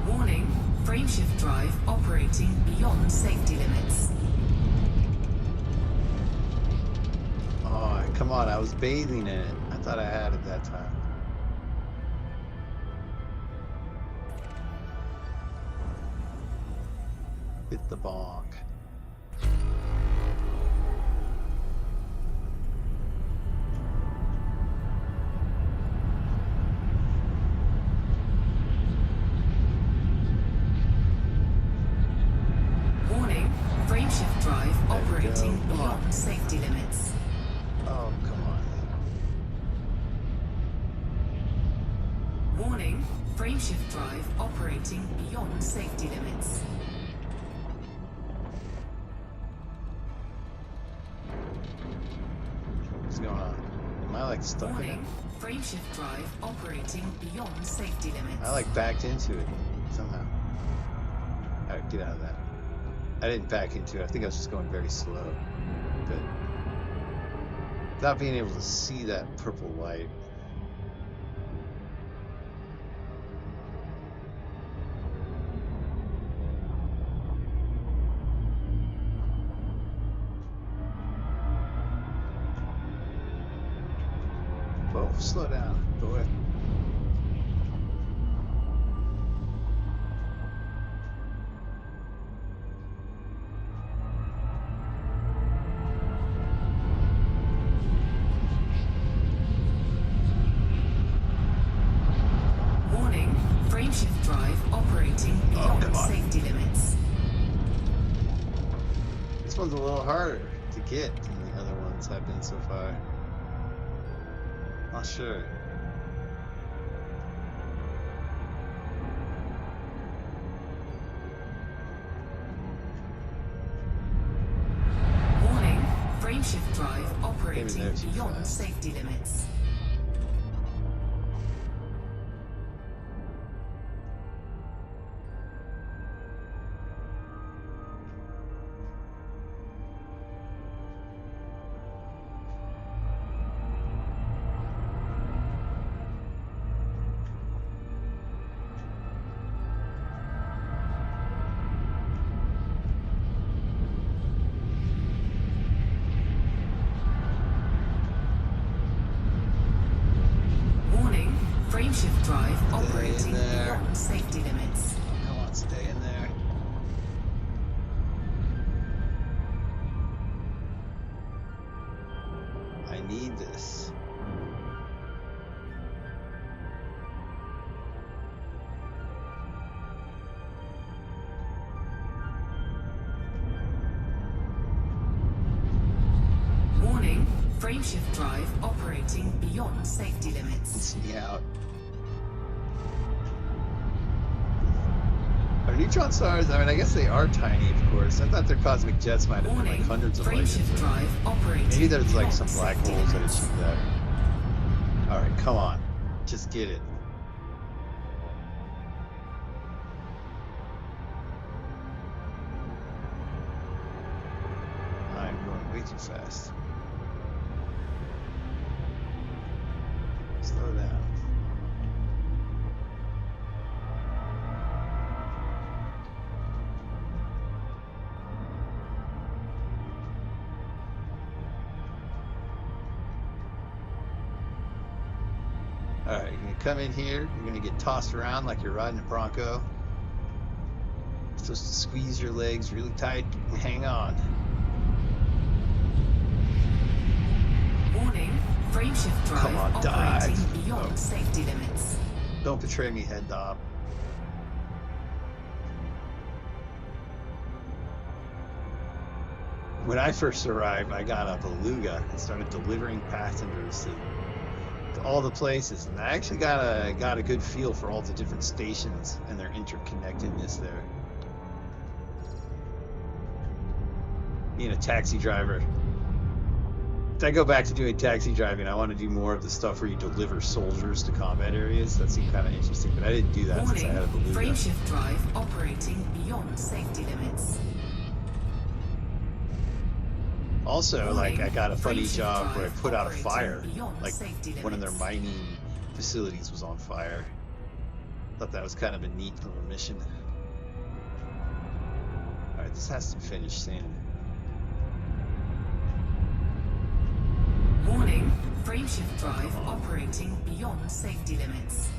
Warning, frameshift drive operating beyond safety limits. Oh, come on, I was bathing in it. I thought I had it that time. Hit the bonk. Warning, frameshift drive There we operating go. Come on. beyond safety limits. Oh, come on. Warning, frameshift drive operating beyond safety limits. What's going on? Am I like stuck in it? Warning, frameshift drive operating beyond safety limits. I like backed into it somehow. Alright, get out of that. I didn't back into it. I think I was just going very slow. But without being able to see that purple light. Whoa, slow down, boy. Warning, frameshift drive operating beyond come on. safety limits. This one's a little harder to get than the other ones I've been so far. Not sure. Warning, frameshift drive Maybe operating they're too beyond fast. safety limits. Warning, frameshift drive Stay in operating there. beyond safety limits. Come on, stay in there. I need this. Warning, frameshift drive operating beyond safety limits. It's me out. Are neutron stars? I mean, I guess they are tiny, of course. I thought their cosmic jets might have been like Warning, hundreds of light years frameshift away. drive operating Maybe there's like some beyond black safety holes that limits. achieve that. Alright, come on. Just get it. I'm going way too fast. Slow down. Alright, you're gonna come in here, you're gonna get tossed around like you're riding a Bronco. You're supposed to squeeze your legs really tight and hang on. Warning, frameshift drive Come on, operating dive. beyond Oh. safety limits. Don't betray me, head dob. When I first arrived, I got a beluga and started delivering passengers to all the places, and I actually got a good feel for all the different stations and their interconnectedness there. Being a taxi driver, if I go back to doing taxi driving, I want to do more of the stuff where you deliver soldiers to combat areas. That seemed kind of interesting, but I didn't do that since I had a beluga. Frame shift drive operating beyond safety limits. Also, like, I got a funny Frame job shift where I drive put out a operating fire. beyond Like, safety one of their limits. mining facilities was on fire. Thought that was kind of a neat little mission. Alright, this has to finish soon. Warning, frame shift drive operating beyond safety limits.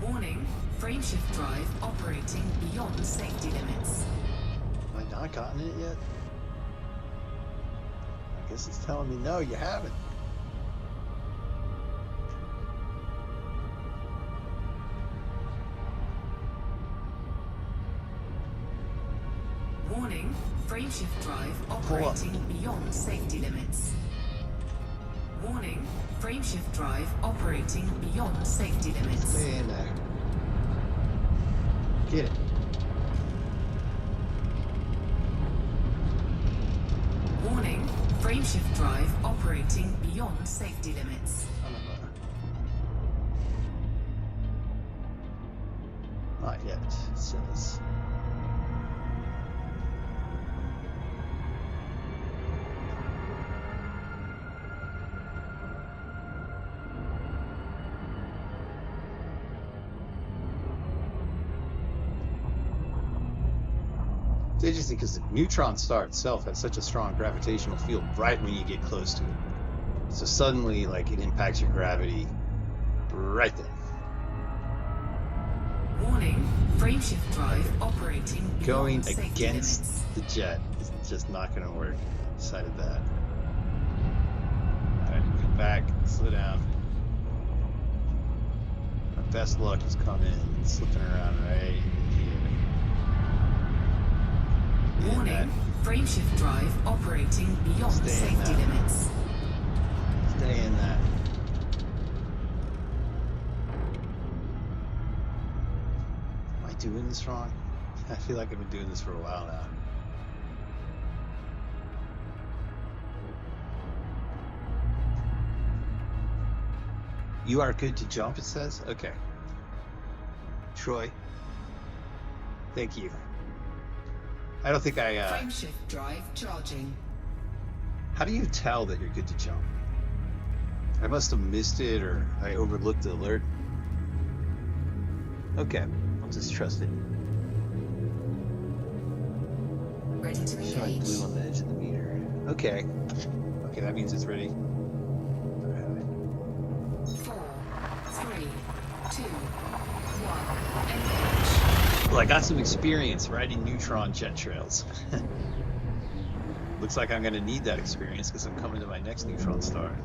Warning, frame shift drive operating beyond safety limits. Have I not gotten it yet? I guess it's telling me no, you haven't. Warning, frame shift drive operating beyond safety limits. Warning, frame shift drive operating beyond safety limits. Stay in there. Get it. Warning, frame shift drive operating beyond safety limits. Not yet, it says. It's interesting because the neutron star itself has such a strong gravitational field right when you get close to it. So suddenly, like, it impacts your gravity right then. Warning, frame shift drive operating Going beyond safety against limits. the jet is just not going to work. I decided that. Alright, get back, slow down. My best luck is coming, slipping around right here. Yeah, Warning, frame shift drive operating beyond Stay in safety that. limits. Stay in that. Am I doing this wrong? I feel like I've been doing this for a while now. You are good to jump, it says? Okay. Troy. Thank you. I don't think I, Frame shift drive charging. how do you tell that you're good to jump? I must have missed it, or I overlooked the alert. Okay, I'll just trust it. Ready to Showing engage. blue on the edge of the meter. Okay. Okay, that means it's ready. 4, 3, 2, 1, engage. Well, I got some experience riding neutron jet trails. Looks like I'm going to need that experience because I'm coming to my next neutron star.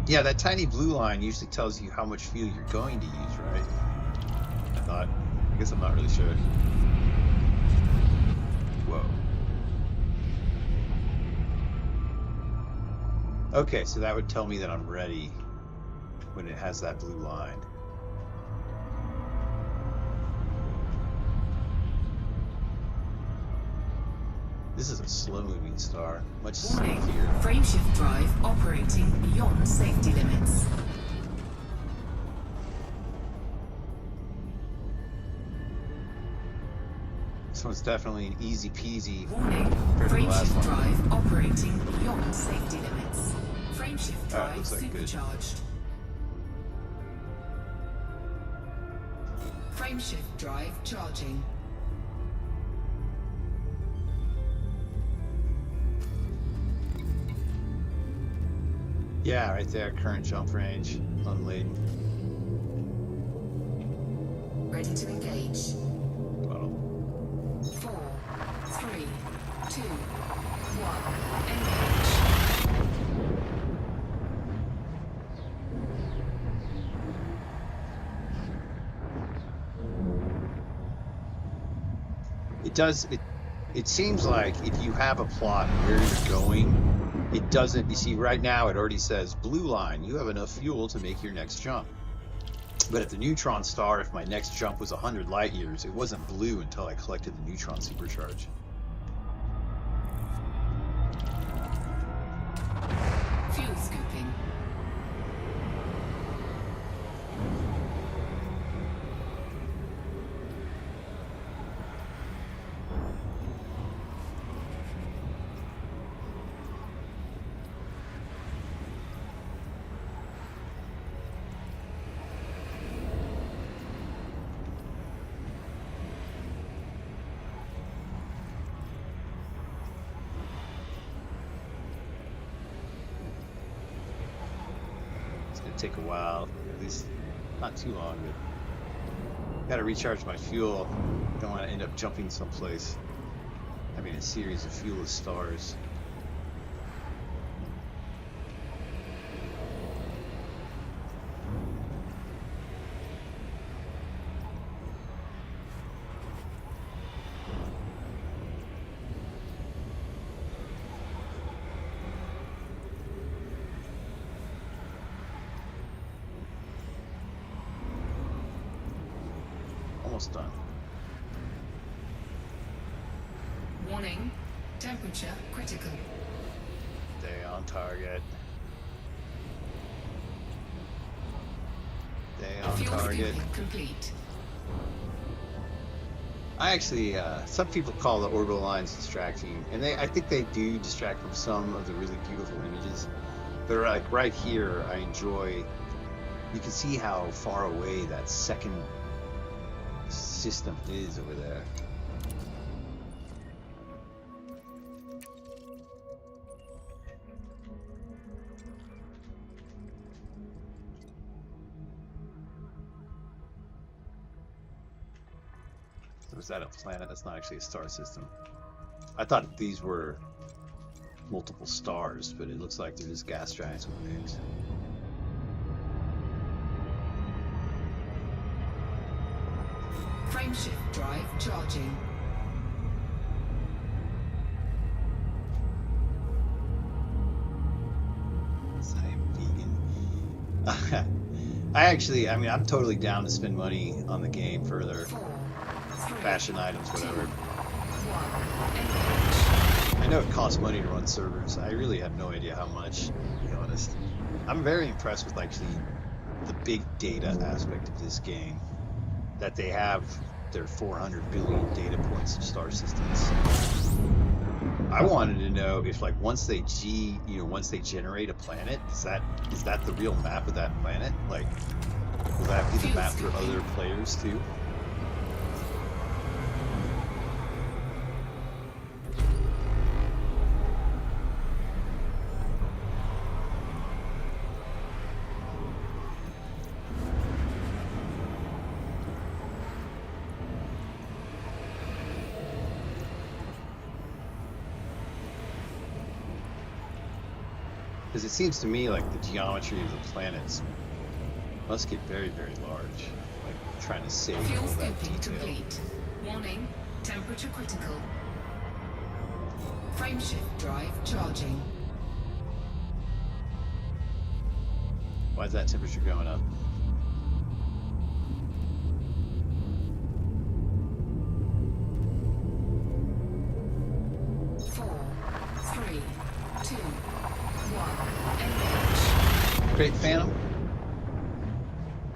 Yeah, that tiny blue line usually tells you how much fuel you're going to use, right? I guess I'm not really sure. Whoa. Okay, so that would tell me that I'm ready when it has that blue line. This is a slow-moving star, much Warning, stealthier. frame shift drive operating beyond safety limits. This one's definitely an easy peasy. Warning, compared to the frame last shift one. drive operating beyond safety limits. Frame shift Alright, drive looks like good. supercharged. Frame shift drive charging. Yeah, right there. Current jump range. Unladen. Ready to engage. Well, 4, 3, 2, 1. Engage. It seems like if you have a plot where you're going, it doesn't. You see, right now it already says blue line. You have enough fuel to make your next jump. But at the neutron star, if my next jump was 100 light years, it wasn't blue until I collected the neutron supercharge. Fuel scooping. Take a while, at least not too long, but gotta recharge my fuel. Don't want to end up jumping someplace, having a series of fuelless stars. Almost done. Warning, temperature critical. Stay on target. Stay on Fuel target. scooping complete. I actually, some people call the orbital lines distracting, and I think they do distract from some of the really beautiful images. But like right here, I enjoy. You can see how far away that second system is over there. So is that a planet? That's not actually a star system. I thought these were multiple stars, but it looks like they're just gas giants with names. Frameshift drive charging. I am vegan. I mean, I'm totally down to spend money on the game further. 4, 3, Fashion items, whatever. 1. I know it costs money to run servers. I really have no idea how much, to be honest. I'm very impressed with actually the big data aspect of this game. That they have their 400 billion data points of star systems. I wanted to know if, like, once they generate a planet, is that the real map of that planet? Like, will that be the map for other players too? Because it seems to me like the geometry of the planets must get very, very large. Like trying to save Fuel all that scooping detail. complete. Warning, temperature critical. Frameshift drive charging. Why is that temperature going up? Great Phantom.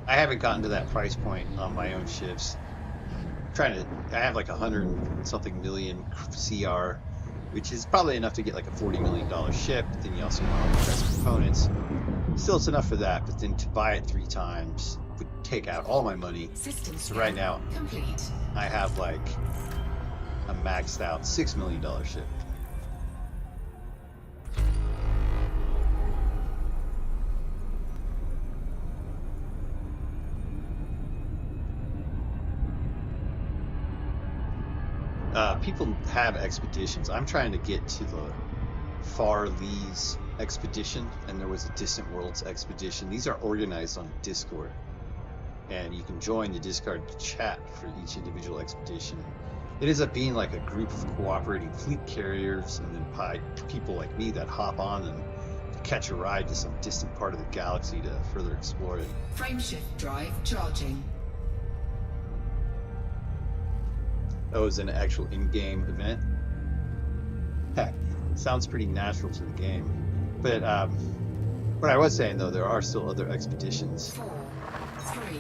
I haven't gotten to that price point on my own ships. I have like 100-something million CR, which is probably enough to get like a $40 million ship. But then you also want all the best components. Still, it's enough for that, but then to buy it 3 times would take out all my money. So right now, complete. I have like a maxed out $6 million ship. People have expeditions. I'm trying to get to the Far Leys Expedition, and there was a Distant Worlds Expedition. These are organized on Discord, and you can join the Discord chat for each individual expedition. It ends up being like a group of cooperating fleet carriers, and then people like me that hop on and catch a ride to some distant part of the galaxy to further explore it. Frameshift drive charging. Oh, it's an actual in-game event? Heck, sounds pretty natural to the game. But what I was saying, though, there are still other expeditions. 4, 3,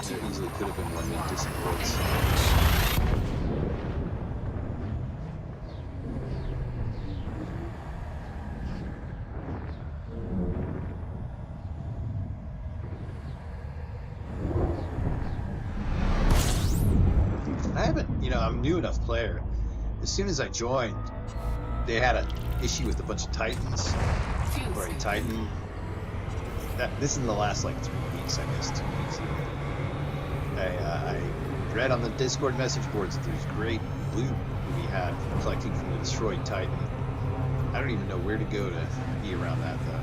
2. There easily could have been one in Distant Worlds. I'm a new enough player. As soon as I joined, they had an issue with a bunch of Titans, or a Titan. This is in the last like 3 weeks, I guess, 2 weeks even. I read on the Discord message boards that there's great loot to be had collecting from the destroyed Titan. I don't even know where to go to be around that though.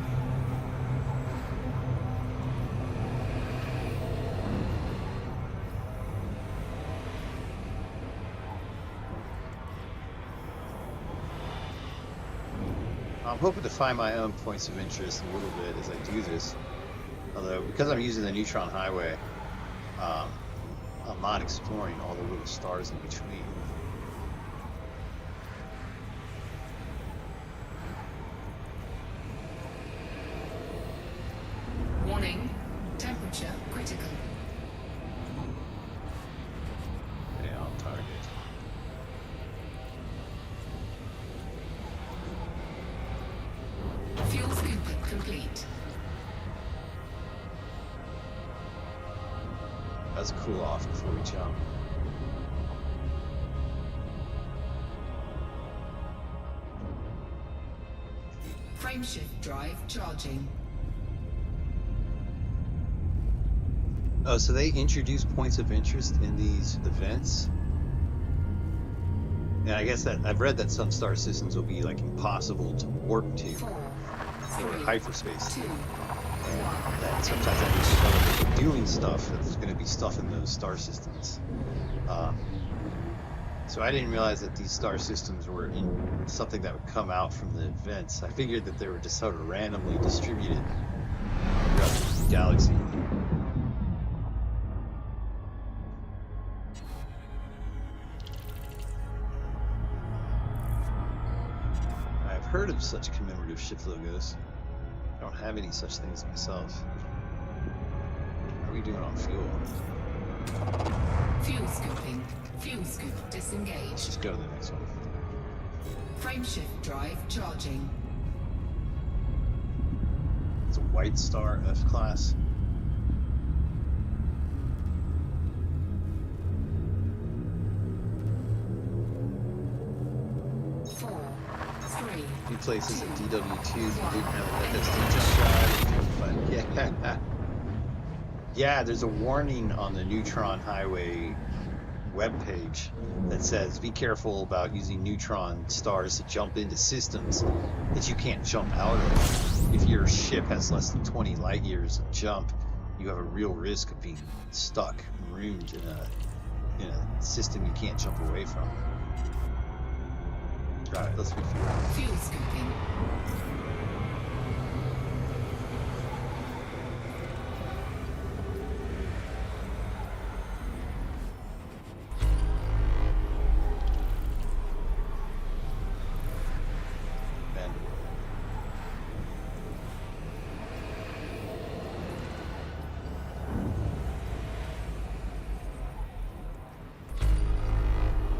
I'm hoping to find my own points of interest a little bit as I do this. Although, because I'm using the Neutron Highway, I'm not exploring all the little stars in between. Warning, temperature critical. Yeah, on target. Fuel scoop complete. Let's cool off before we jump. Frameshift drive charging. Oh, so they introduce points of interest in these events? And I guess that I've read that some star systems will be like impossible to warp to 4, or 3, hyperspace. 2. And that sometimes that means that if they're doing stuff, that there's going to be stuff in those star systems. So I didn't realize that these star systems were in something that would come out from the events. I figured that they were just sort of randomly distributed throughout the galaxy. I've heard of such commemorative ship logos. I don't have any such things myself. How are we doing on fuel? Fuel scooping. Fuel scoop disengaged. Let's just go to the next one. Frameshift drive charging. It's a White Star F class. Few places at DW2 you didn't have an FSD jump drive, but yeah, there's a warning on the Neutron Highway webpage that says be careful about using neutron stars to jump into systems that you can't jump out of. If your ship has less than 20 light years of jump, you have a real risk of being stuck, marooned in a system you can't jump away from. Alright, let's refuel. Fuel scooping.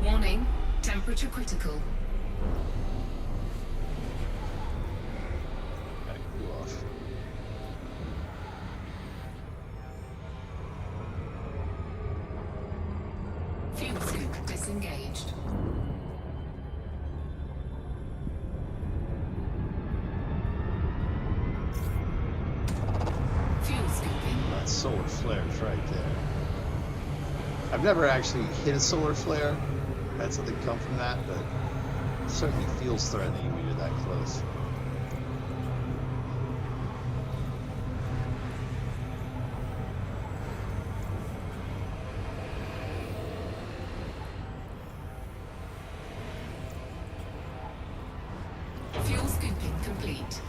Warning, temperature critical. Gotta cool off. Fuel scoop disengaged. Fuel scooping. That solar flare is right there. I've never actually hit a solar flare, had something come from that, but it certainly feels threatening when you're that close. Fuel scooping complete.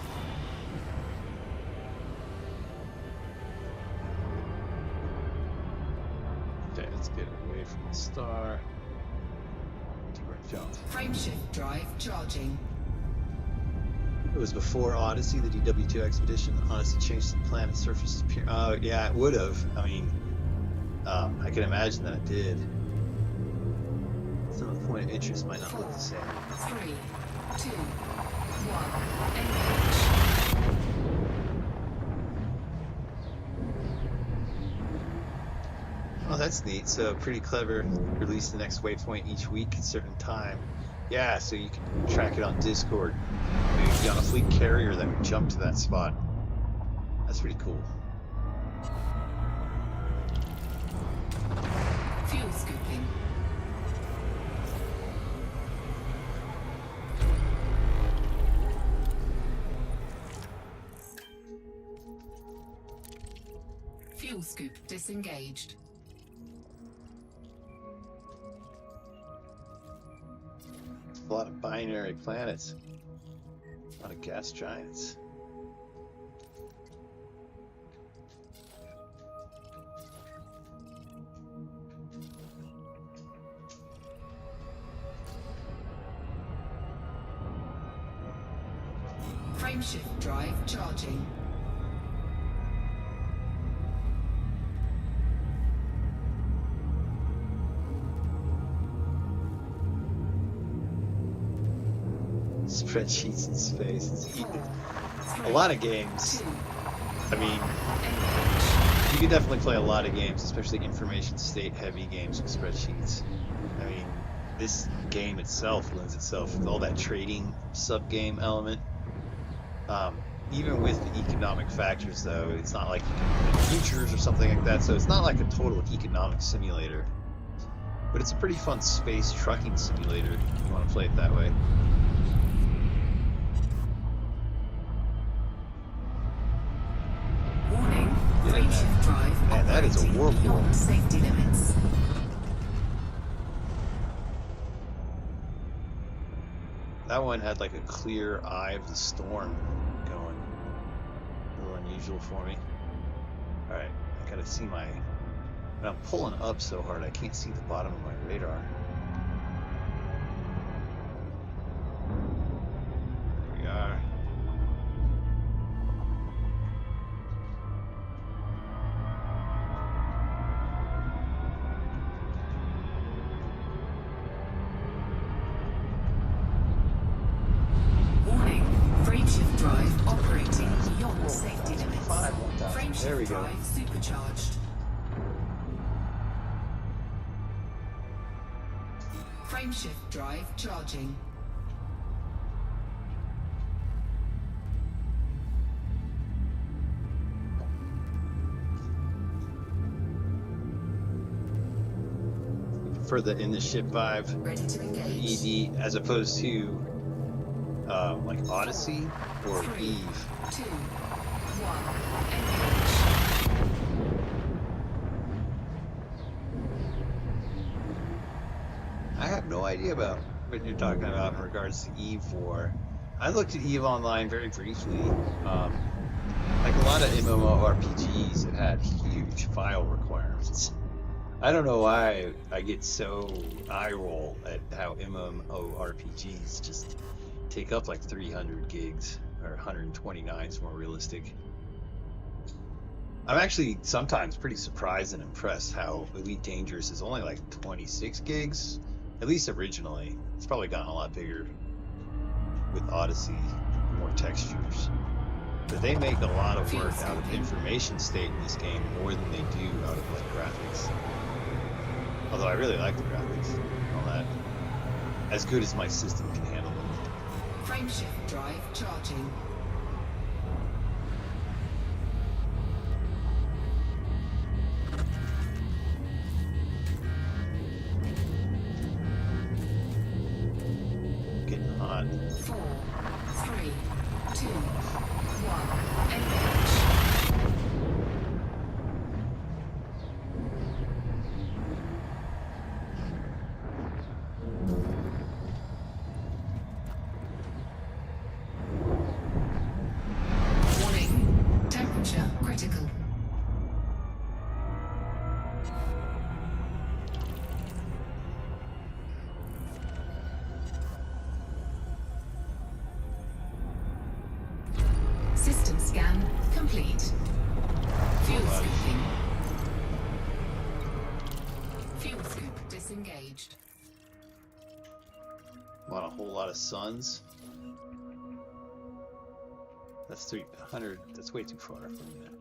Okay, let's get away from the star. Do our jump. Frameshift drive charging. It was before Odyssey, the DW2 expedition. Odyssey changed the planet's surface appearance. Oh, yeah, it would have. I mean, I can imagine that it did. Some of the point of interest might not look the same. 3, 2, 1, engage. Oh, that's neat. So pretty clever. Release the next waypoint each week at a certain time. Yeah, so you can track it on Discord. Maybe be on a fleet carrier that would jump to that spot. That's pretty cool. Fuel scooping. Fuel scoop disengaged. A lot of binary planets. A lot of gas giants. Frameshift drive charging. Spreadsheets in space. It's a lot of games. I mean, you can definitely play a lot of games, especially information state heavy games with spreadsheets. I mean, this game itself lends itself with all that trading sub game element. Even with the economic factors, though, it's not like you can play futures or something like that. So it's not like a total economic simulator, but it's a pretty fun space trucking simulator if you want to play it that way. Warning, frameshift drive Man, that is a operating whirlpool. beyond safety limits. That one had like a clear eye of the storm going. A little unusual for me. Alright, I gotta see my... I'm pulling up so hard I can't see the bottom of my radar. There we are. Warning, frameshift drive operating beyond safety limits. 1,000. Frameshift There we go. drive supercharged. Frameshift drive charging. For the in the ship vibe, Ready to engage. ED, as opposed to like Odyssey or 3, Eve. 2, 1, engage. I have no idea about what you're talking about in regards to Eve War. I looked at Eve Online very briefly. Like a lot of MMORPGs, it had huge file requirements. I don't know why I get so eye roll at how MMORPGs just take up like 300 gigs, or 129 is more realistic. I'm actually sometimes pretty surprised and impressed how Elite Dangerous is only like 26 gigs, at least originally. It's probably gotten a lot bigger with Odyssey, more textures. But they make a lot of work out of information state in this game more than they do out of like graphics. Although I really like the graphics and all that. As good as my system can handle them. Frameshift drive charging. not. 4, 3, 2, 1, engage. Warning, temperature critical. System scan complete. Fuel scooping. Fuel scoop disengaged. Want a whole lot of suns. That's 300. That's way too far from that.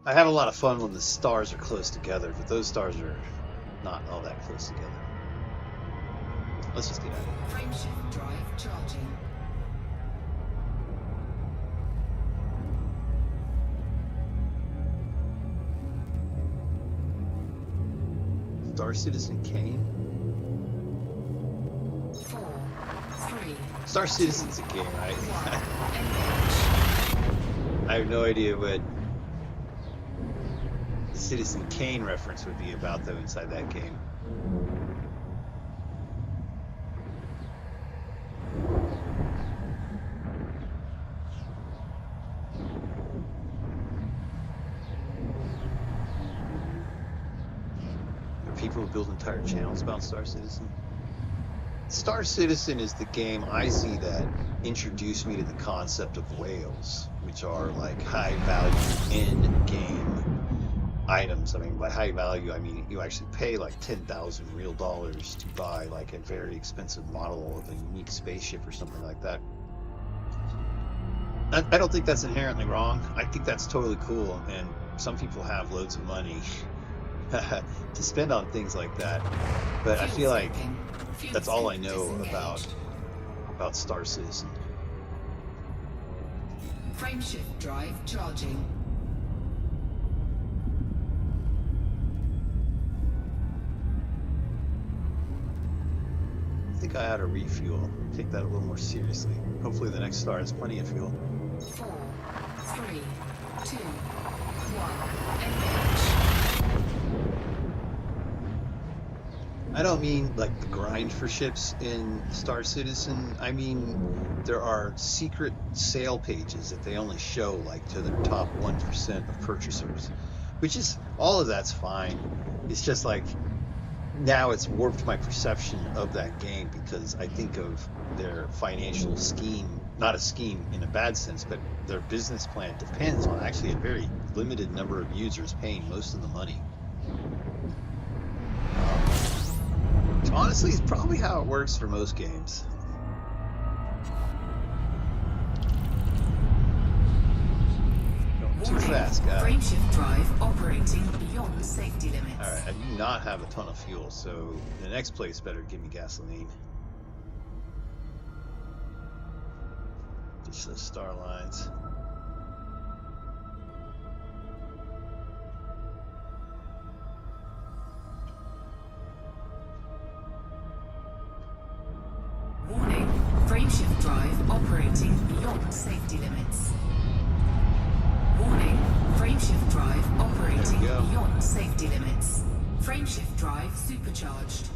I have a lot of fun when the stars are close together, but those stars are not all that close together. Let's just get out of here. Frameshift drive charging. Star Citizen Kane. 4, 3. Star Citizen's a game, right? Engage. I have no idea what the Citizen Kane reference would be about, though, inside that game. There are people who build entire channels about Star Citizen. Star Citizen is the game I see that introduced me to the concept of whales, which are like high value in-game items. I mean, by high value, I mean you actually pay like 10,000 real dollars to buy like a very expensive model of a unique spaceship or something like that. I don't think that's inherently wrong. I think that's totally cool, and some people have loads of money to spend on things like that. But I feel like that's all I know about Star Citizen. Frameshift drive charging. I think I ought to refuel. Take that a little more seriously. Hopefully the next star has plenty of fuel. 4, 3, 2, 1, engage. I don't mean like the grind for ships in Star Citizen. I mean there are secret sale pages that they only show like to their top 1% of purchasers, which is, all of that's fine. It's just like now it's warped my perception of that game because I think of their financial scheme, not a scheme in a bad sense, but their business plan depends on actually a very limited number of users paying most of the money. Honestly, it's probably how it works for most games. Going too fast, guys. Frameshift drive operating beyond safety limits. Alright, I do not have a ton of fuel, so the next place better give me gasoline. Just those star lines. Warning, frameshift drive operating beyond safety limits. Warning, frameshift drive operating beyond safety limits. Frameshift drive supercharged.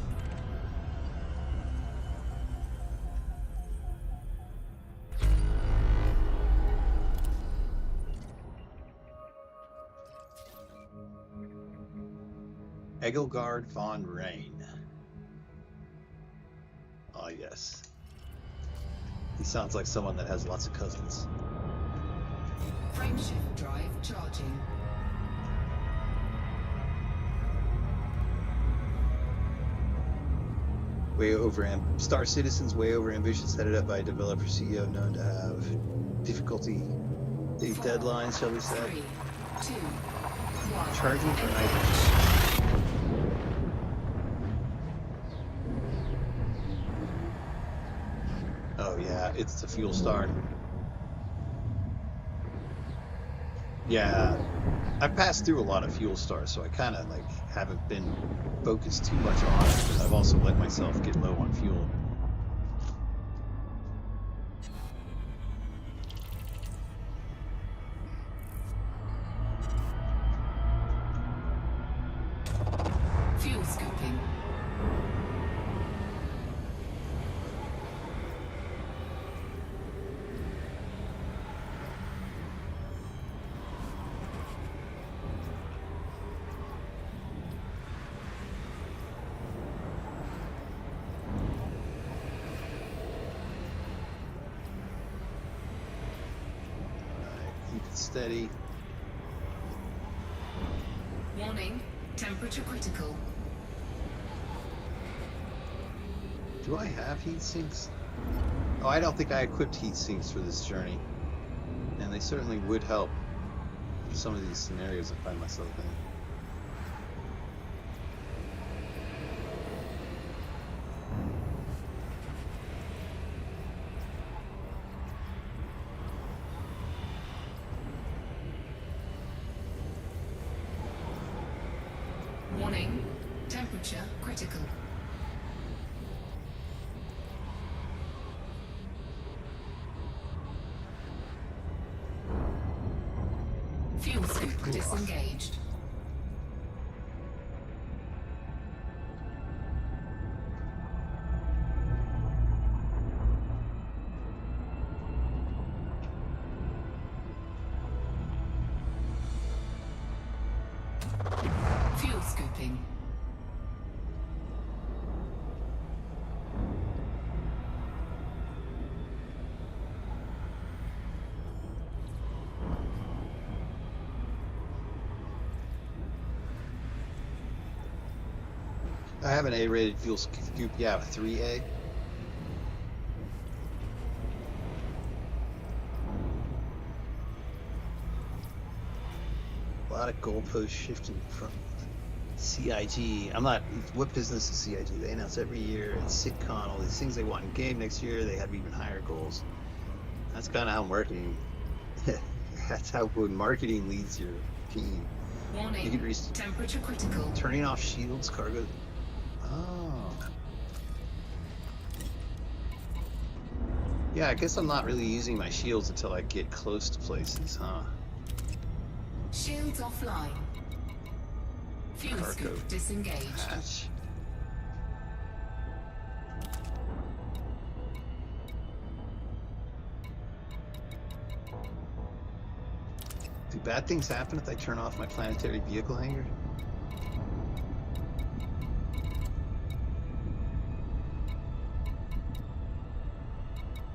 Egelgard von Rain. Ah, yes. He sounds like someone that has lots of cousins. Frameshift drive charging. Star Citizen's way over ambitious, headed up by a developer CEO known to have difficulty hitting deadlines, shall we say. 3, 2, 1. Charging for nitrogen. Oh yeah, it's the fuel star. Yeah, I've passed through a lot of fuel stars, so I kind of like haven't been focused too much on it, but I've also let myself get low on fuel. steady. Warning, temperature critical. Do I have heat sinks? Oh, I don't think I equipped heat sinks for this journey. And they certainly would help for some of these scenarios I find myself in. Warning, temperature critical. Fuel scoop disengaged. Fuel scooping. I have an A-rated fuel scoop. Yeah, a 3A. A lot of goalpost shifting from CIG. I'm not. What business is CIG? They announce every year and SitCon all these things they want in game next year. They have even higher goals. That's kind of how marketing. That's how when marketing leads your team. Warning, You can reach temperature critical. turning off shields, cargo. Oh. Yeah, I guess I'm not really using my shields until I get close to places, huh? Shields offline. Fuel Cargo scoop disengaged. Hatch. Do bad things happen if I turn off my planetary vehicle hangar?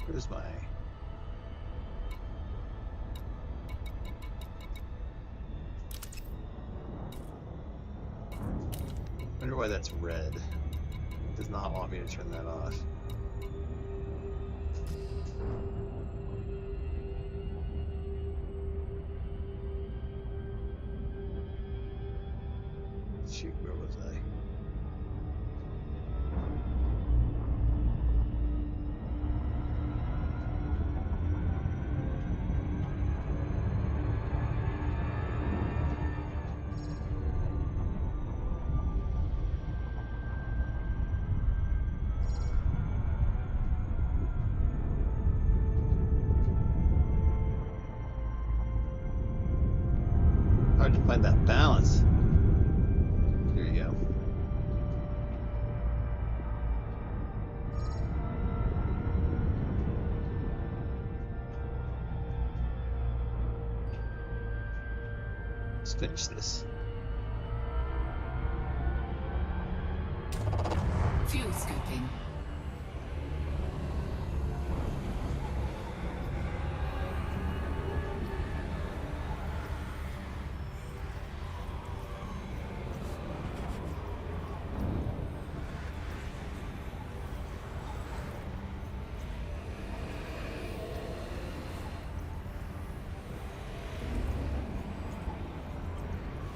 Where's my... I wonder why that's red. It does not want me to turn that off. Shoot, where was I? Hard to find that balance. There you go. Let's finish this. Fuel scooping.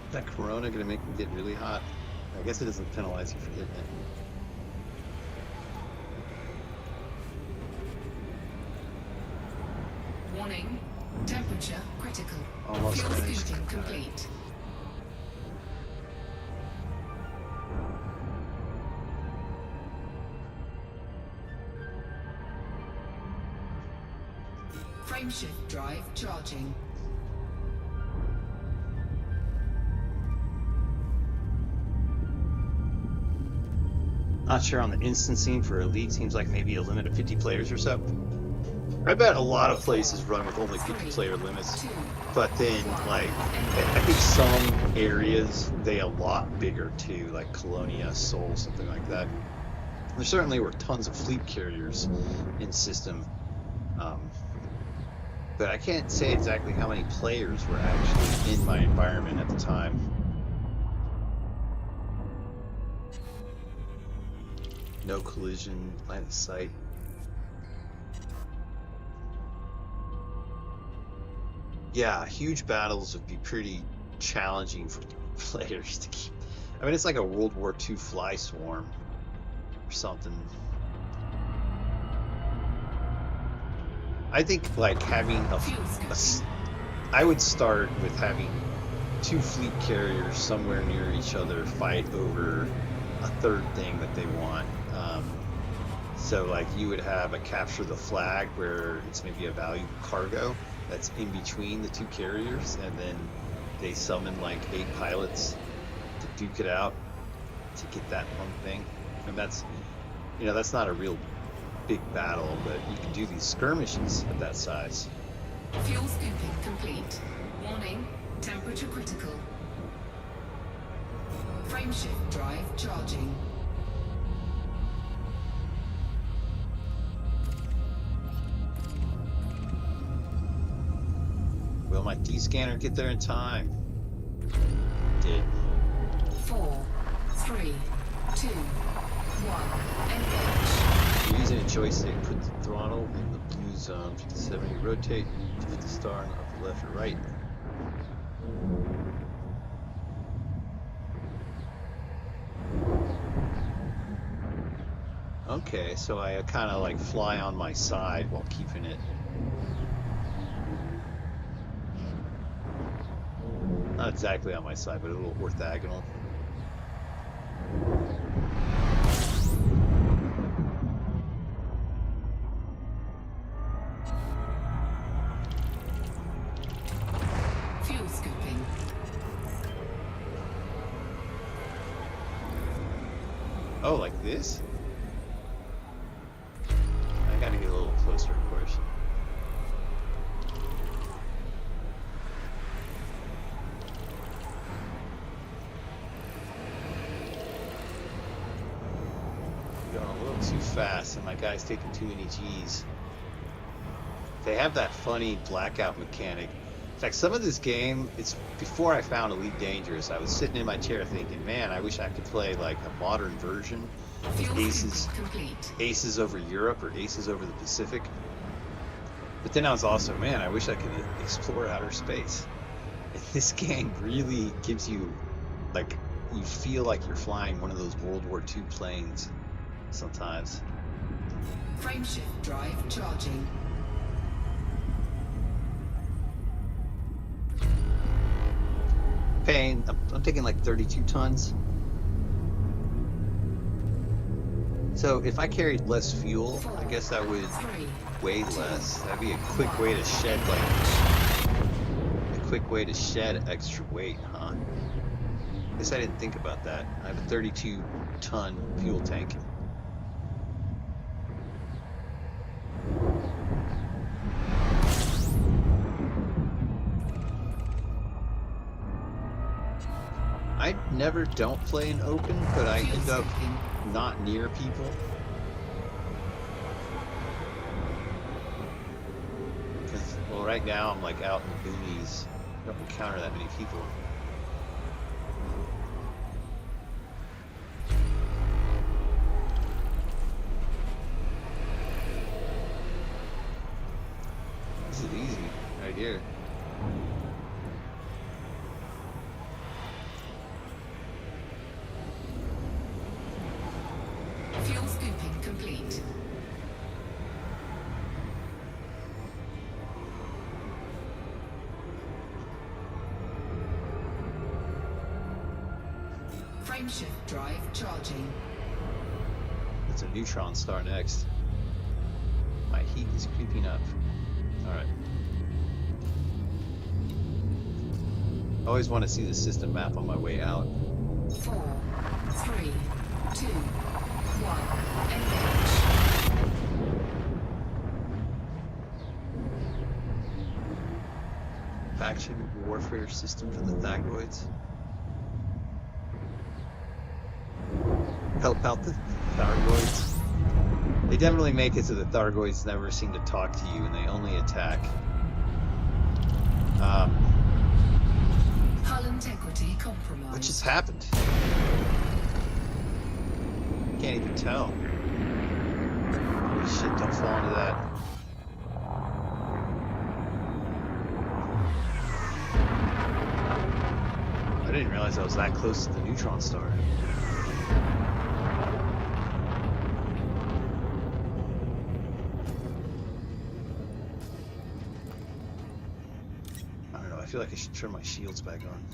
Is that Corona gonna make me get really hot? I guess it doesn't penalize you for hitting it. Warning, temperature critical. Almost Fuel finished. scooping complete. Frameshift drive charging. Not sure on the instancing for Elite. Seems like maybe a limit of 50 players or so. I bet a lot of places run with only 50 player limits. But then, like, I think some areas, they a lot bigger too, like Colonia, Seoul, something like that. There certainly were tons of fleet carriers in system. But I can't say exactly how many players were actually in my environment at the time. No collision, line of sight. Yeah, huge battles would be pretty challenging for players to keep. I mean, it's like a World War II fly swarm or something. I think like having I would start with having 2 fleet carriers somewhere near each other fight over a third thing that they want. So like you would have a capture the flag where it's maybe a valuable cargo that's in between the 2 carriers, and then they summon like 8 pilots to duke it out to get that one thing. And that's, you know, that's not a real big battle, but you can do these skirmishes at that size. Fuel scooping complete. Warning, temperature critical. Frameshift drive charging. Will my D-scanner get there in time? Did. 4, 3, 2, 1, engage. If you're using a joystick, put the throttle in the blue zone, 57, you rotate to hit the star on the upper left or right. Okay, so I kind of like fly on my side while keeping it. Not exactly on my side, but a little orthogonal. Fuel scooping. Oh, like this? I gotta get a little closer, of course. Going a little too fast, and my guy's taking too many G's. They have that funny blackout mechanic. In fact, some of this game, it's before I found Elite Dangerous, I was sitting in my chair thinking, man, I wish I could play like a modern version of Aces over Europe or Aces over the Pacific. But then I was also, man, I wish I could explore outer space. And this game really gives you, like, you feel like you're flying one of those World War II planes sometimes. Frameshift drive charging. Paying, I'm taking like 32 tons. So if I carried less fuel, I guess I would weigh less. That'd be a quick way to shed extra weight, huh? I guess I didn't think about that. I have a 32 ton fuel tank. I never don't play in open, but I end up not near people. Because, well, right now I'm like out in the boonies. I don't encounter that many people. This is easy, right here. Fuel scooping complete. Frameshift drive charging. It's a neutron star next. My heat is creeping up. Alright. I always want to see the system map on my way out. 4, 3, 2, 1, engage. Faction warfare system for the Thagoids. Help out the Thargoids. They definitely make it so the Thargoids never seem to talk to you and they only attack Hull integrity compromised. What just happened? Can't even tell. Holy shit, don't fall into that. I didn't realize I was that close to the neutron star. I don't know, I feel like I should turn my shields back on.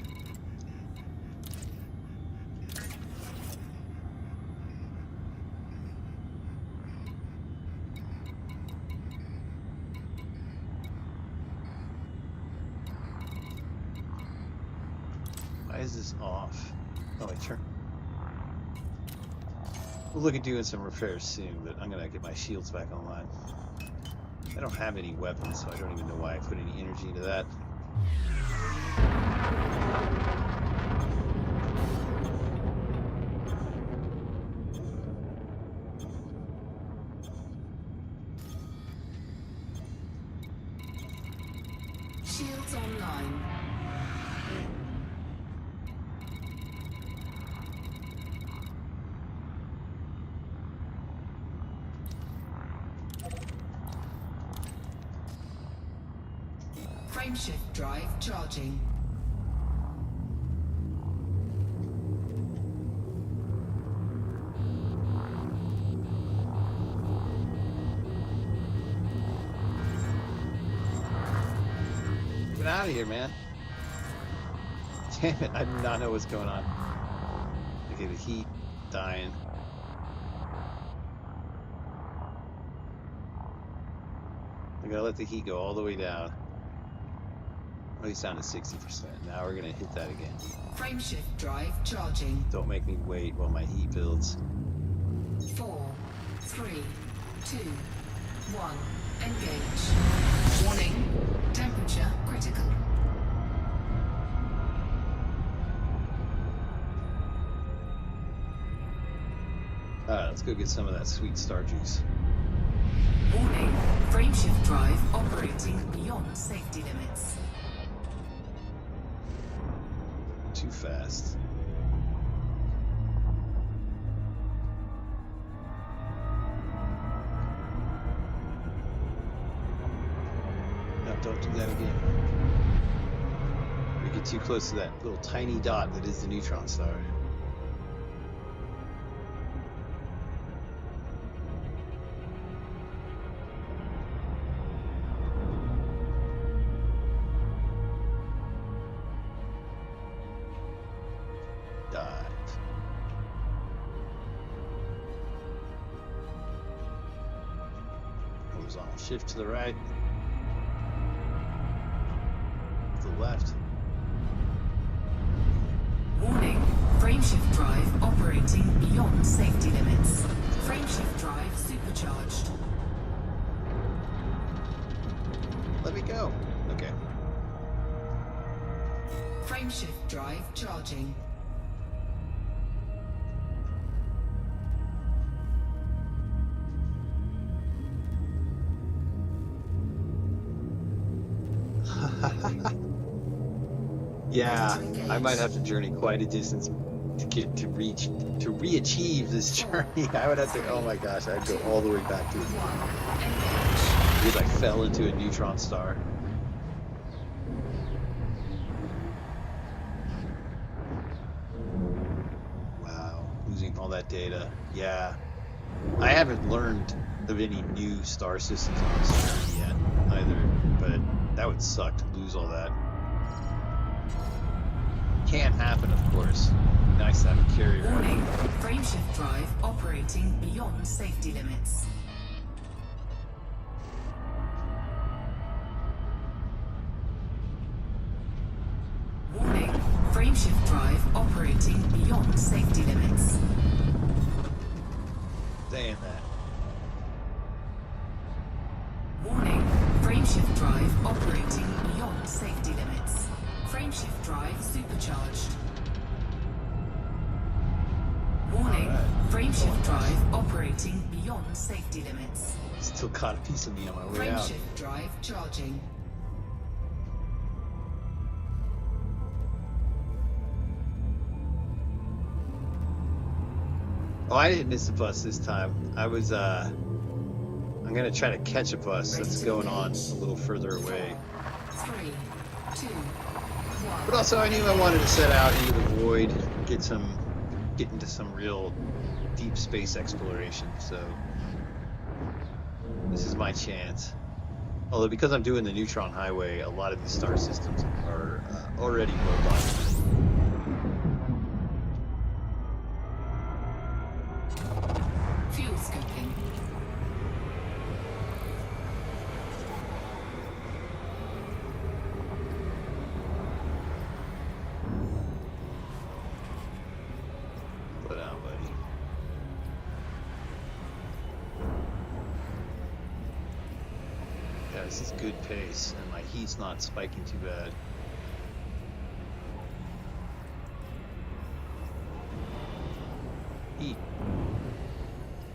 Why is this off? Oh, I turn. We'll look at doing some repairs soon, but I'm gonna get my shields back online. I don't have any weapons, so I don't even know why I put any energy into that. Shields online. Frameshift drive charging. Get out of here, man. Damn it, I do not know what's going on. Okay, the heat dying. I gotta let the heat go all the way down. Oh, he's down to 60%. Now we're gonna hit that again. Frameshift drive charging. Don't make me wait while my heat builds. 4, 3, 2, 1. Engage. Warning. Temperature critical. Alright, let's go get some of that sweet star juice. Warning. Frameshift drive operating beyond safety limits. Too fast. No, don't do that again. We get too close to that little tiny dot that is the neutron star. Horizontal shift to the right, to the left. Warning. Frameshift drive operating beyond safety limits. Frameshift drive supercharged. Let me go. Okay. Frameshift drive charging. Yeah, I might have to journey quite a distance to re-achieve this journey. I would have to. Oh my gosh, I'd go all the way back to it because I fell into a neutron star. Wow, losing all that data. Yeah, I haven't learned of any new star systems on this journey yet either, but that would suck to lose all that. Can't happen, of course. Nice to have a carrier. Warning. Frameshift drive operating beyond safety limits. Warning. Frameshift drive operating beyond safety limits. Saying that. Warning. Frameshift drive operating beyond safety limits. Frameshift drive supercharged. Warning. Alright. Frameshift drive operating beyond safety limits. Still caught a piece of me on my way out. Frameshift drive charging. Oh, I didn't miss a bus this time. I'm gonna try to catch a bus that's going on a little further away. 3, 2, 1. But also I knew I wanted to set out into the void, get into some real deep space exploration, so this is my chance. Although because I'm doing the neutron highway, a lot of these star systems are already robust. Fuel scoping. Put out, buddy. Yeah, this is good pace, and my heat's not spiking too bad. Heat.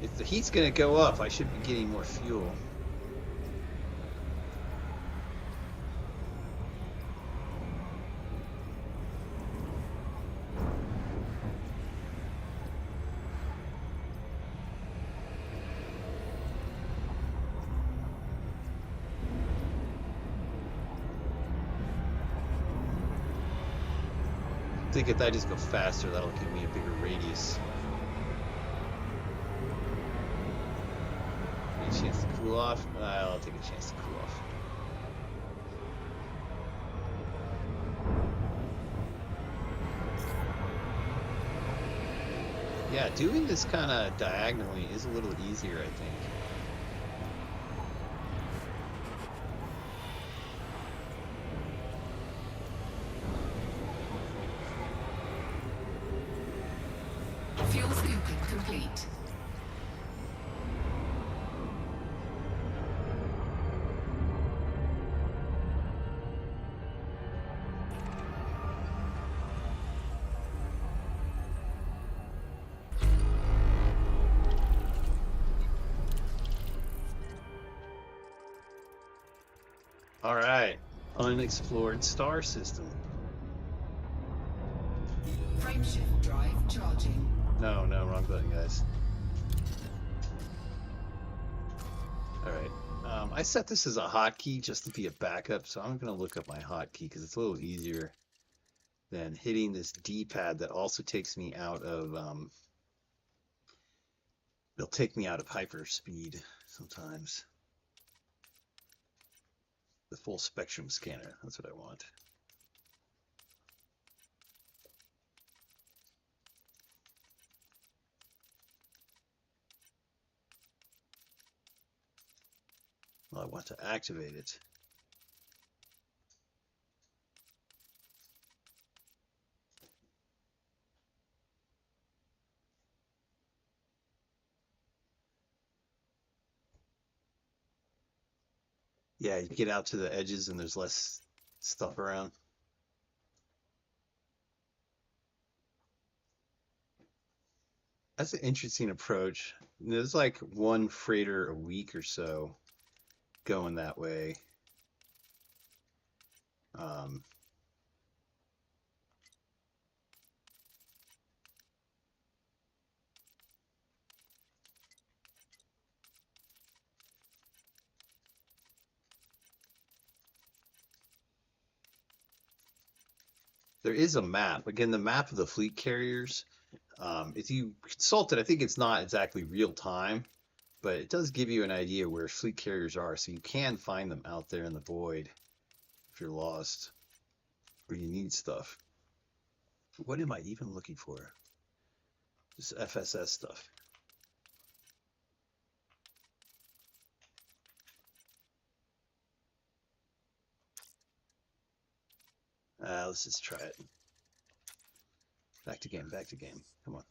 If the heat's gonna go up, I should be getting more fuel. I think if I just go faster, that'll give me a bigger radius. Any chance to cool off? I'll take a chance to cool off. Yeah, doing this kind of diagonally is a little easier, I think. Fuel scooping complete. All right, unexplored star system. Frameshift drive charging. No, wrong button, guys. All right, I set this as a hotkey just to be a backup, so I'm gonna look up my hotkey because it's a little easier than hitting this D-pad that also takes me out of. It'll take me out of hyperspeed sometimes. The full spectrum scanner, that's what I want. Well, I want to activate it. Yeah, you get out to the edges and there's less stuff around. That's an interesting approach. There's like one freighter a week or so going that way. There is a map. Again, the map of the fleet carriers. If you consult it, I think it's not exactly real time, but it does give you an idea where fleet carriers are, so you can find them out there in the void if you're lost or you need stuff. What am I even looking for? Just FSS stuff. Let's just try it. Back to game, back to game. Come on.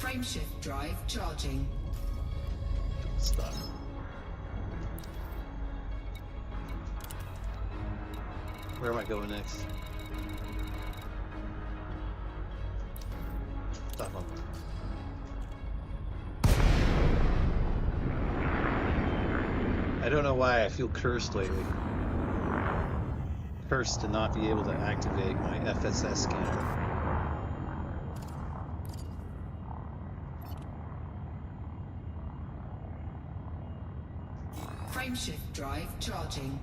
Frameshift drive charging. Stop. Where am I going next? Stop on. I don't know why I feel cursed lately. Cursed to not be able to activate my FSS scanner. Frameshift drive charging.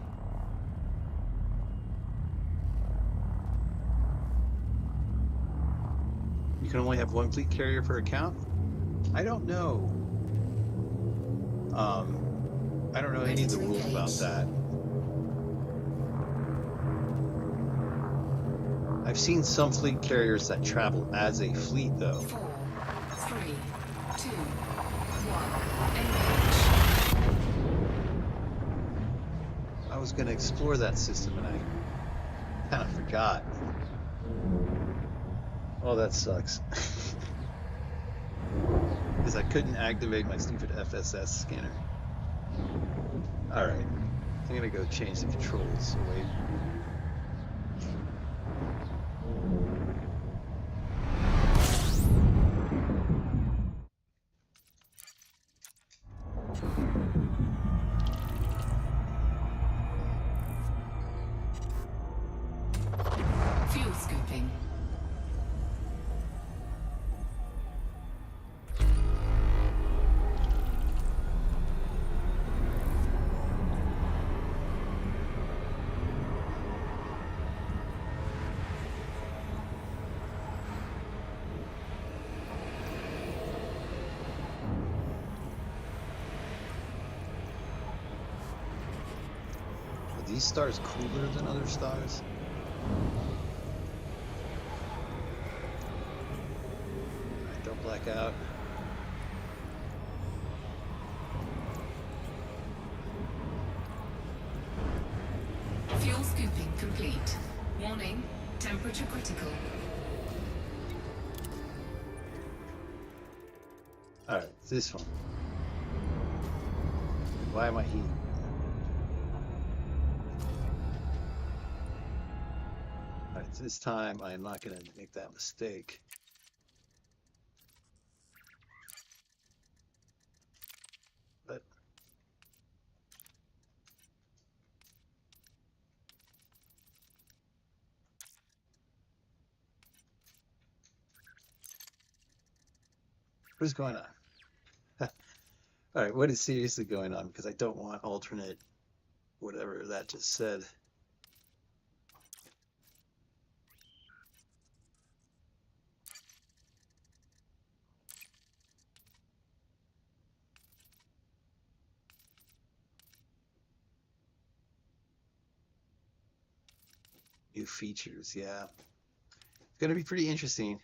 You can only have one fleet carrier per account? I don't know. I don't know any of the rules about that. I've seen some fleet carriers that travel as a fleet, though. 4, 3, 2, 1, engage. I was going to explore that system and I kind of forgot. Oh, that sucks. Because I couldn't activate my stupid FSS scanner. Alright, I'm going to go change the controls away. Fuel scooping. Are these stars cooler than other stars? Alright, don't black out. Fuel scooping complete. Warning, temperature critical. Alright, this one. Why am I heating? Alright, this time I am not going to make that mistake. But what is going on? Alright, what is seriously going on? Because I don't want alternate whatever that just said. New features, yeah. It's going to be pretty interesting.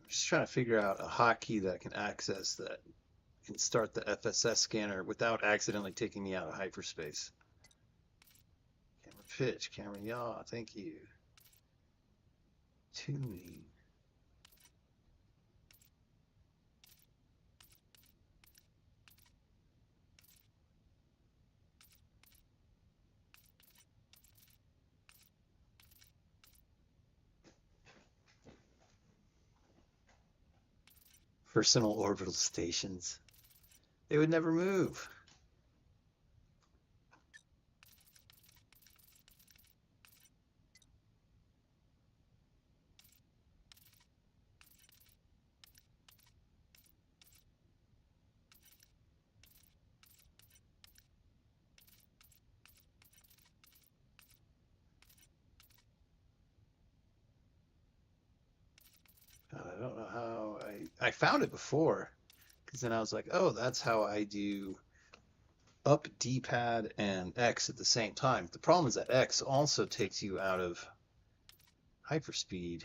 I'm just trying to figure out a hotkey that can access that can start the FSS scanner without accidentally taking me out of hyperspace. Camera pitch, camera yaw, thank you. Tuning. Personal orbital stations. They would never move. God, I don't know how I found it before, because then I was like, oh, that's how I do up D-pad and X at the same time. The problem is that X also takes you out of hyperspeed.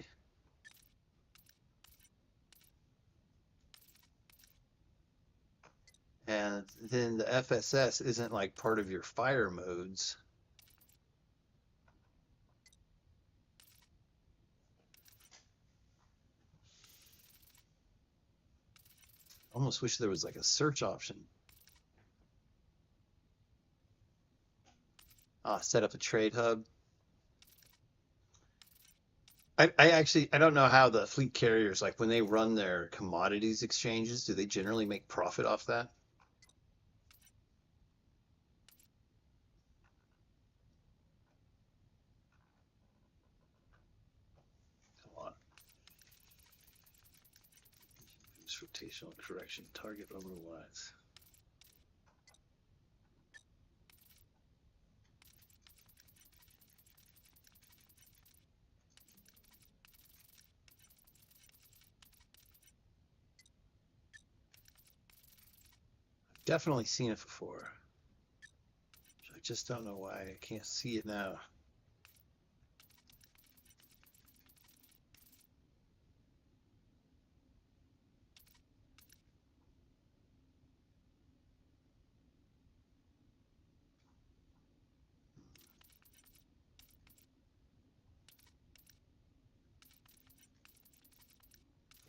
And then the FSS isn't like part of your fire modes. Almost wish there was like a search option. Ah, set up a trade hub. I don't know how the fleet carriers, like when they run their commodities exchanges, do they generally make profit off that? Come on. Use rotational correction, target orbital lines. Definitely seen it before. I just don't know why I can't see it now.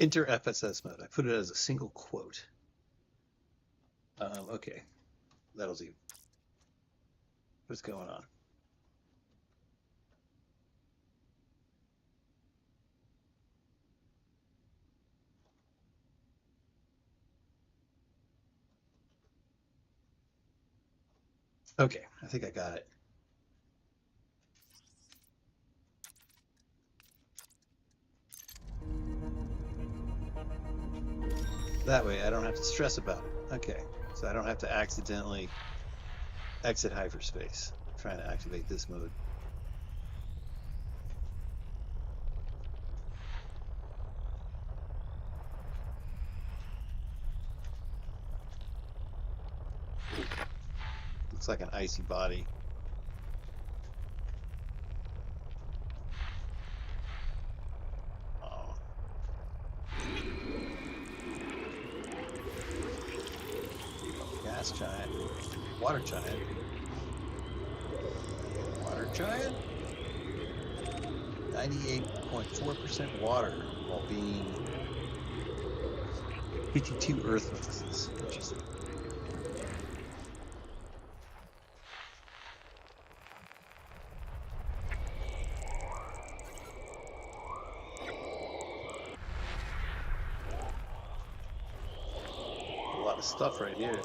Enter FSS mode. I put it as a single quote. Okay, that'll do. What's going on? Okay, I think I got it. That way I don't have to stress about it. Okay, so I don't have to accidentally exit hyperspace trying to activate this mode. Looks like an icy body. Oh. Gas giant. Water giant. Water giant? 98.4% water while being 52 earth masses. Interesting. A lot of stuff right here.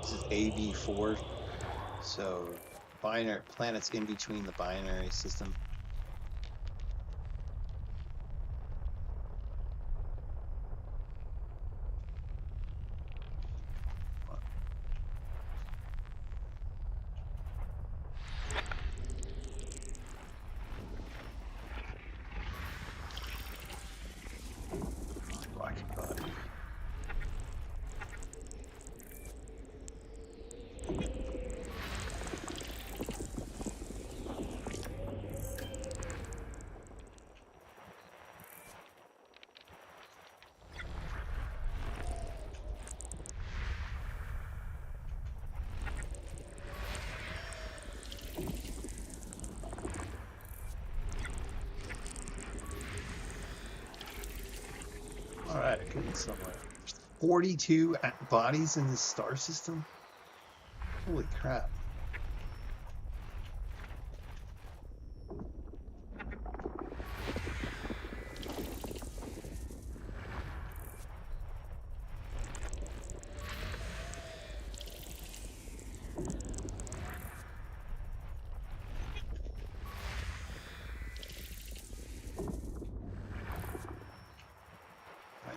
This is AB4, so binary planets in between the binary system. Rocket body. All right, I couldn't somewhere. 42 bodies in this star system? Holy crap.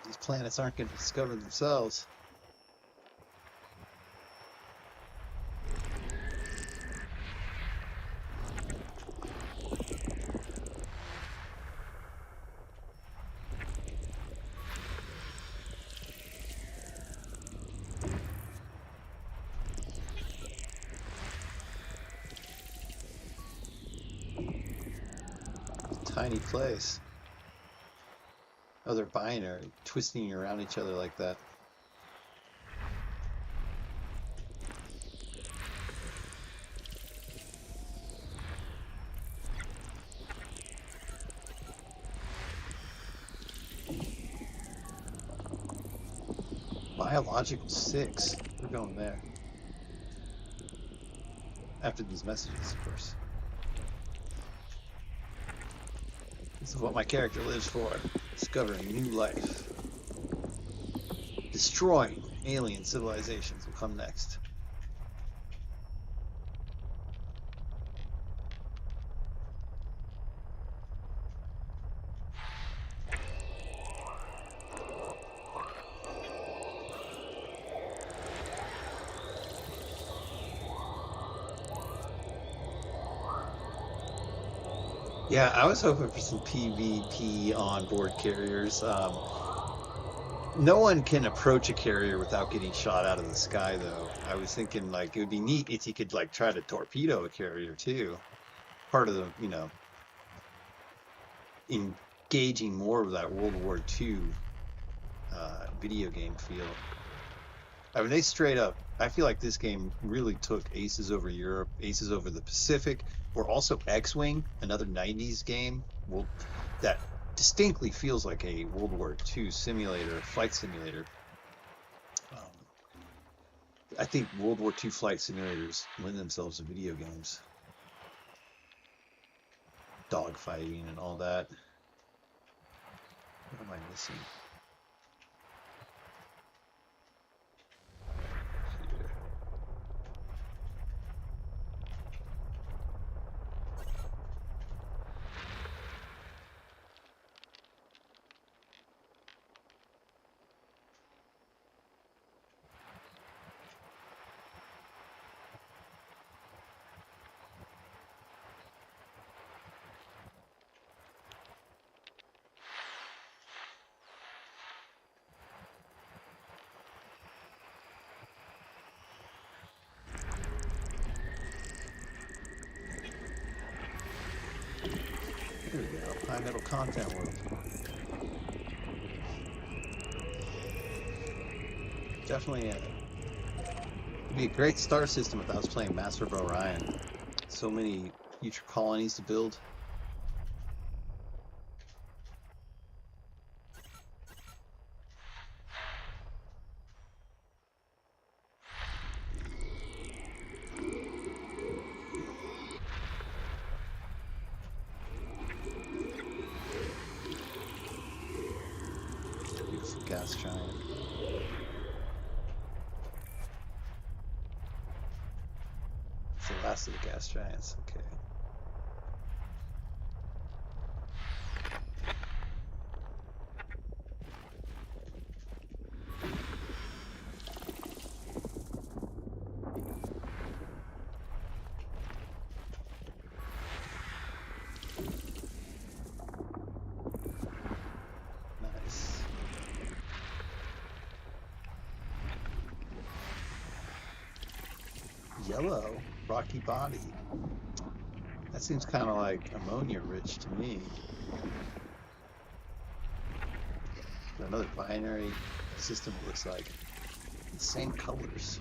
These planets aren't going to discover themselves. Tiny place. Oh, they're binary, twisting around each other like that. Biological 6. We're going there. After these messages, of course. This is what my character lives for. Discovering new life. Destroying alien civilizations will come next. Yeah, I was hoping for some PvP on board carriers. No one can approach a carrier without getting shot out of the sky, though. I was thinking like it would be neat if you could like try to torpedo a carrier too. Part of the, engaging more of that World War II video game feel. I mean, they straight up, I feel like this game really took Aces over Europe, Aces over the Pacific, or also X-Wing, another 90s game that distinctly feels like a World War II simulator, flight simulator. I think World War II flight simulators lend themselves to video games. Dogfighting and all that. What am I missing? Here we go, high metal content world. Definitely it'd be a great star system if I was playing Master of Orion. So many future colonies to build. Beautiful gas giant. It's the last of the gas giants, okay. Nice. Yellow, rocky body. That seems kind of like ammonia rich to me. Another binary system looks like the same colors.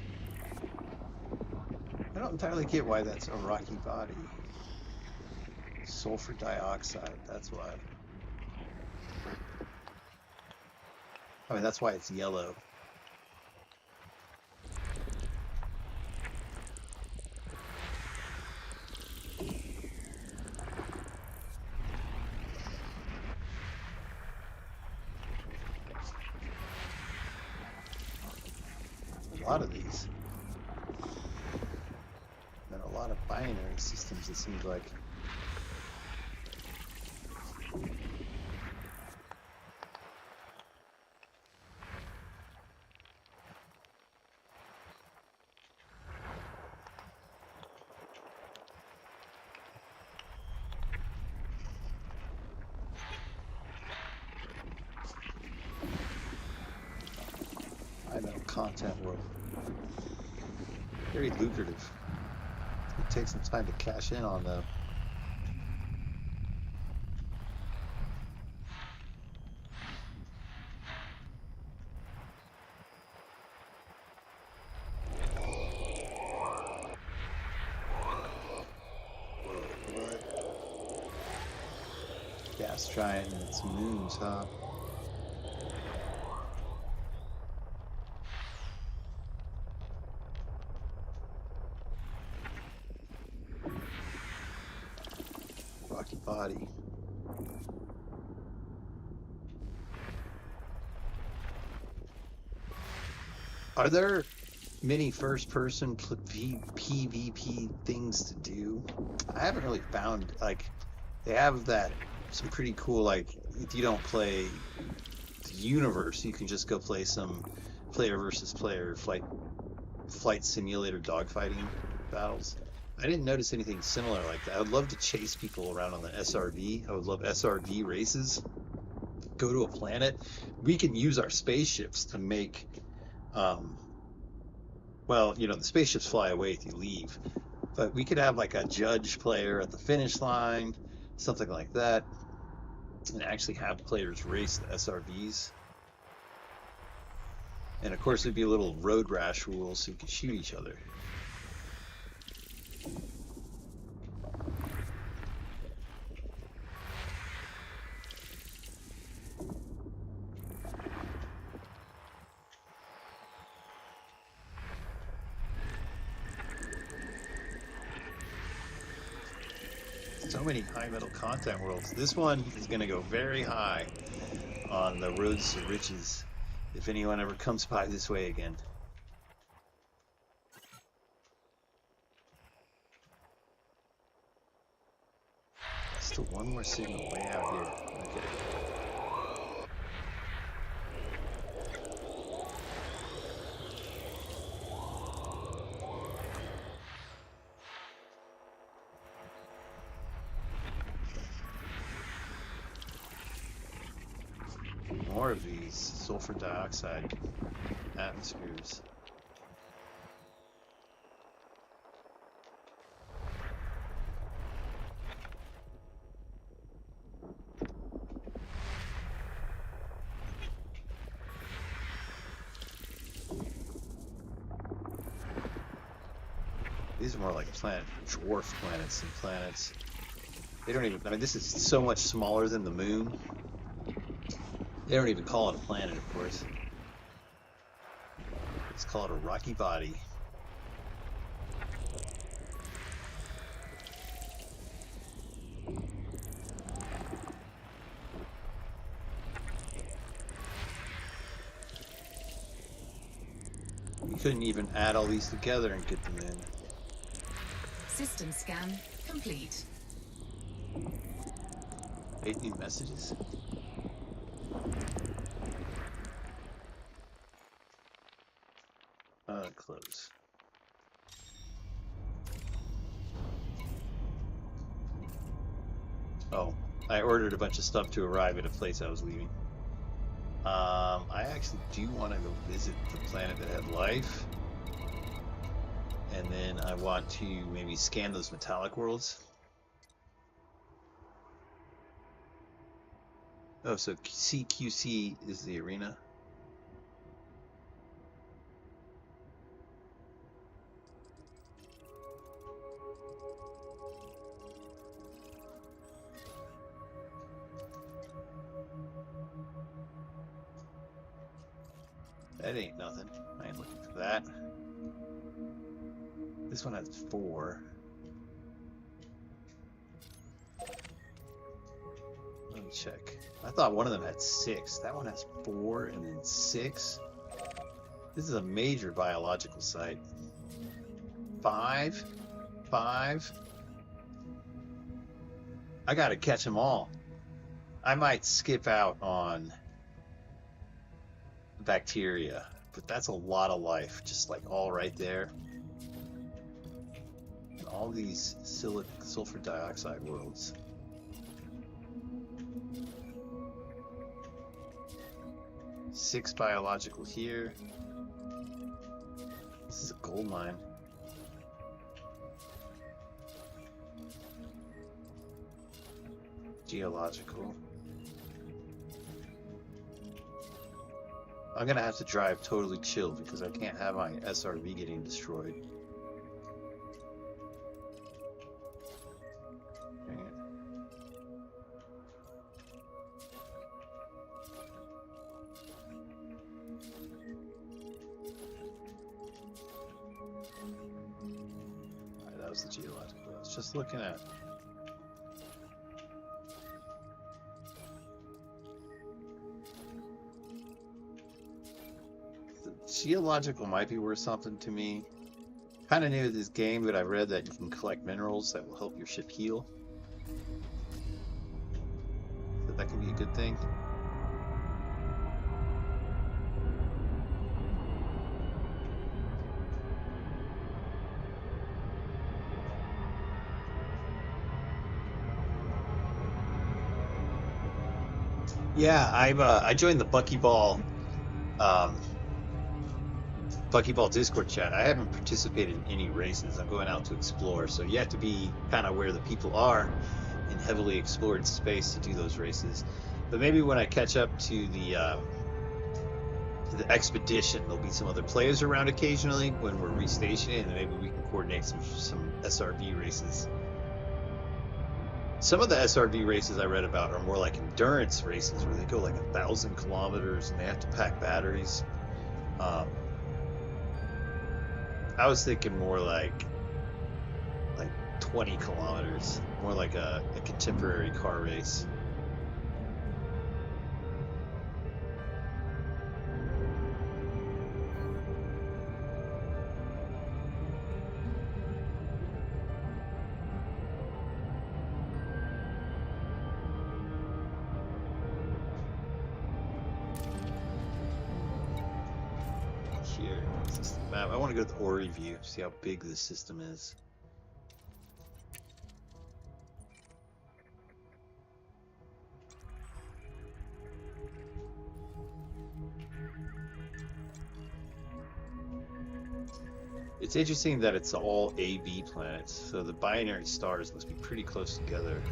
I don't entirely get why that's a rocky body. Sulfur dioxide, that's why. I mean, that's why it's yellow. A lot of these. And a lot of binary systems, it seems like. I know, content world. Very lucrative. It takes some time to cash in on though. What? Gas giant and its moons, huh? body. Are there many first-person PvP things to do? I haven't really found, like, they have that, some pretty cool, like, if you don't play the universe, you can just go play some player versus player flight simulator dogfighting battles. I didn't notice anything similar like that. I would love to chase people around on the SRV. I would love SRV races. Go to a planet. We can use our spaceships to make, well, you know, the spaceships fly away if you leave, but we could have like a judge player at the finish line, something like that, and actually have players race the SRVs. And of course, there'd be a little road rash rules so you could shoot each other. So many high metal content worlds. This one is going to go very high on the roads to riches if anyone ever comes by this way again. Still one more signal way out here. Okay. More of these sulfur dioxide atmospheres. These are more like dwarf planets than planets. They don't even, I mean, this is so much smaller than the moon. They don't even call it a planet, of course. Let's call it a rocky body. You couldn't even add all these together and get them in. System scan complete. 8 new messages. Close. Oh, I ordered a bunch of stuff to arrive at a place I was leaving. I actually do want to go visit the planet that had life. And then I want to maybe scan those metallic worlds. Oh, so CQC is the arena. That ain't nothing. I ain't looking for that. This one has 4. Let me check. I thought one of them had 6. That one has 4 and then 6. This is a major biological site. 5. 5. I gotta catch them all. I might skip out on bacteria, but that's a lot of life, just like all right there. And all these sulfur dioxide worlds. Six biological here. This is a gold mine. Geological. I'm gonna have to drive totally chill because I can't have my SRV getting destroyed. Dang it. Alright, that was the geological I was just looking at. Geological might be worth something to me. Kind of new to this game, but I read that you can collect minerals that will help your ship heal. So that could be a good thing. Yeah, I joined the Buckyball Discord chat. I haven't participated in any races. I'm going out to explore, so you have to be kind of where the people are in heavily explored space to do those races. But maybe when I catch up to the expedition, there'll be some other players around occasionally when we're restationing, and maybe we can coordinate some SRV races. Some of the SRV races I read about are more like endurance races where they go like 1,000 kilometers and they have to pack batteries. I was thinking more like 20 kilometers, more like a contemporary car race. Here, system map. I want to go to the Ori view, see how big this system is. It's interesting that it's all AB planets, so the binary stars must be pretty close together.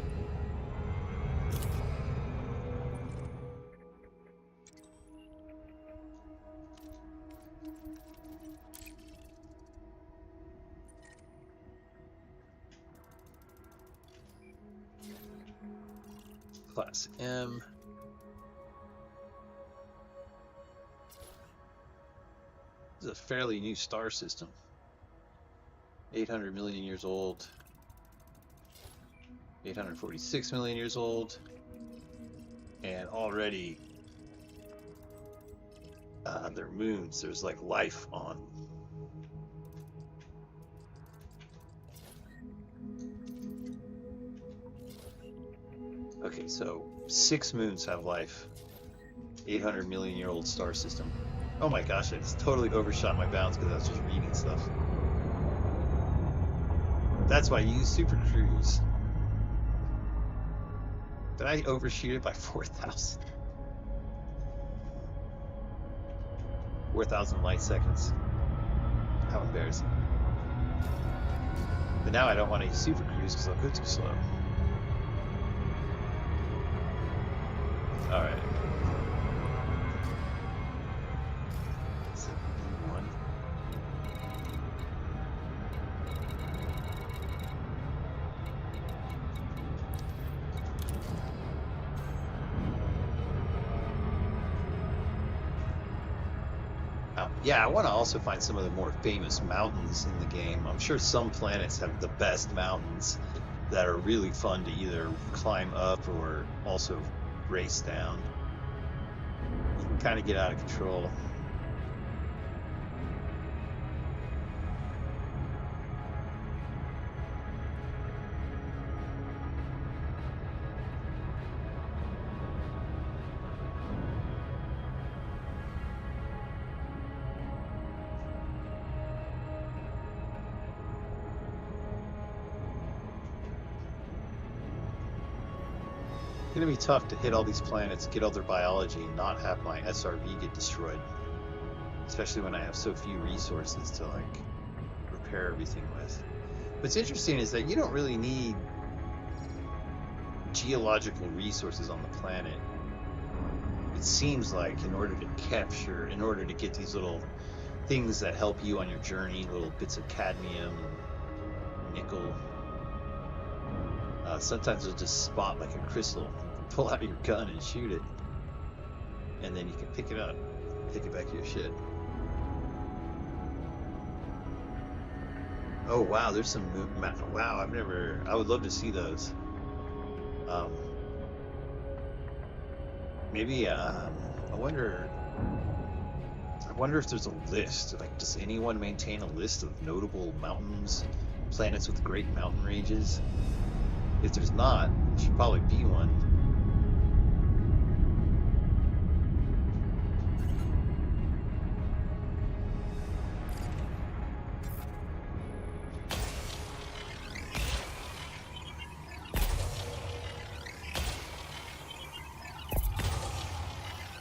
Class M. This is a fairly new star system. 800 million years old. 846 million years old. And already their moons, there's like life on. Okay, so 6 moons have life. 800 million year old star system. Oh my gosh, I just totally overshot my bounds because I was just reading stuff. That's why I use Super Cruise. Did I overshoot it by 4,000? 4,000 light seconds. How embarrassing. But now I don't want to use Super Cruise because I'll go too slow. Alright. Yeah, I want to also find some of the more famous mountains in the game. I'm sure some planets have the best mountains that are really fun to either climb up or also race down. You can kind of get out of control. It's gonna be tough to hit all these planets, get all their biology, and not have my SRV get destroyed. Especially when I have so few resources to like repair everything with. What's interesting is that you don't really need geological resources on the planet. It seems like in order to get these little things that help you on your journey, little bits of cadmium, nickel. Sometimes you'll just spot like a crystal, pull out your gun and shoot it, and then you can pick it up, take it back to your ship. Oh wow, there's some wow, I would love to see those. Maybe I wonder if there's a list. Like, does anyone maintain a list of notable mountains, planets with great mountain ranges? If there's not, there should probably be one.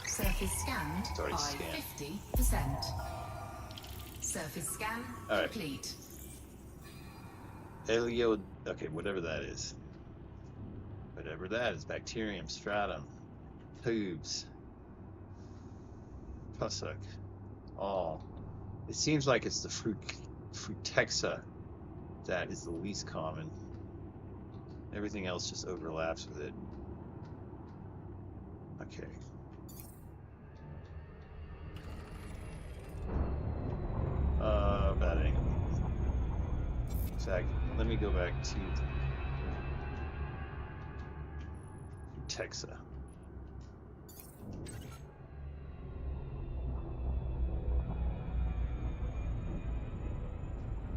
Surface scanned It's already by scanned. 50%. Surface scan All right. complete. Elio, okay, whatever that is. Whatever that is. Bacterium, stratum, tubes, tussock. Oh, it seems like it's the frutexa that is the least common. Everything else just overlaps with it. Okay. About anyway. In fact, let me go back to Texas.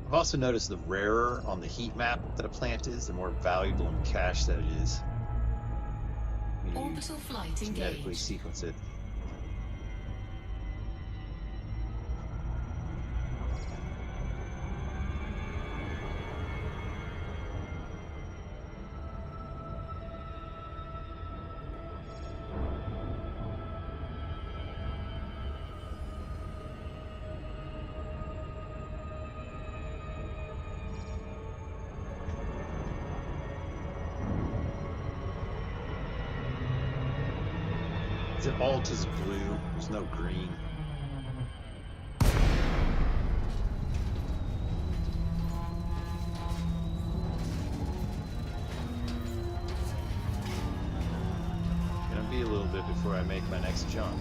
I've also noticed the rarer on the heat map that a plant is, the more valuable in cache that it is. You Orbital flight genetically engaged. sequence it. It alt is blue. There's no green. Gonna be a little bit before I make my next jump.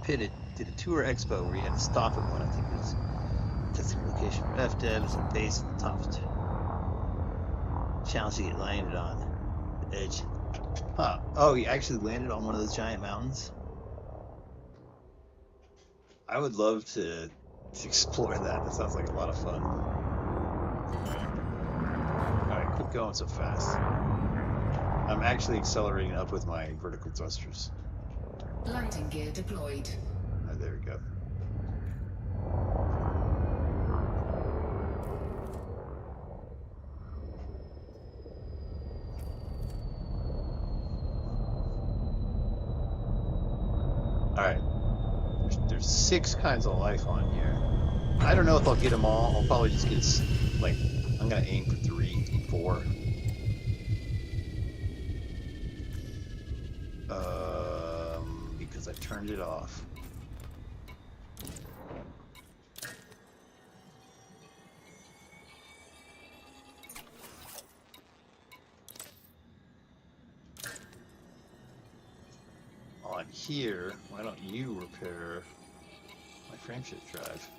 Pitted did a tour expo where you had to stop at one. I think it was testing location for FDev. It's a base at the top of it. Challenge to get landed on the edge. Huh. Oh, you actually landed on one of those giant mountains? I would love to explore that. That sounds like a lot of fun. Alright, quit going so fast. I'm actually accelerating up with my vertical thrusters. Landing gear deployed. Oh, there we go. Alright. There's 6 kinds of life on here. I don't know if I'll get them all. I'll probably just get, like, I'm gonna aim for 3, 4. Because I turned it off. On here, why don't you repair my frameshift drive?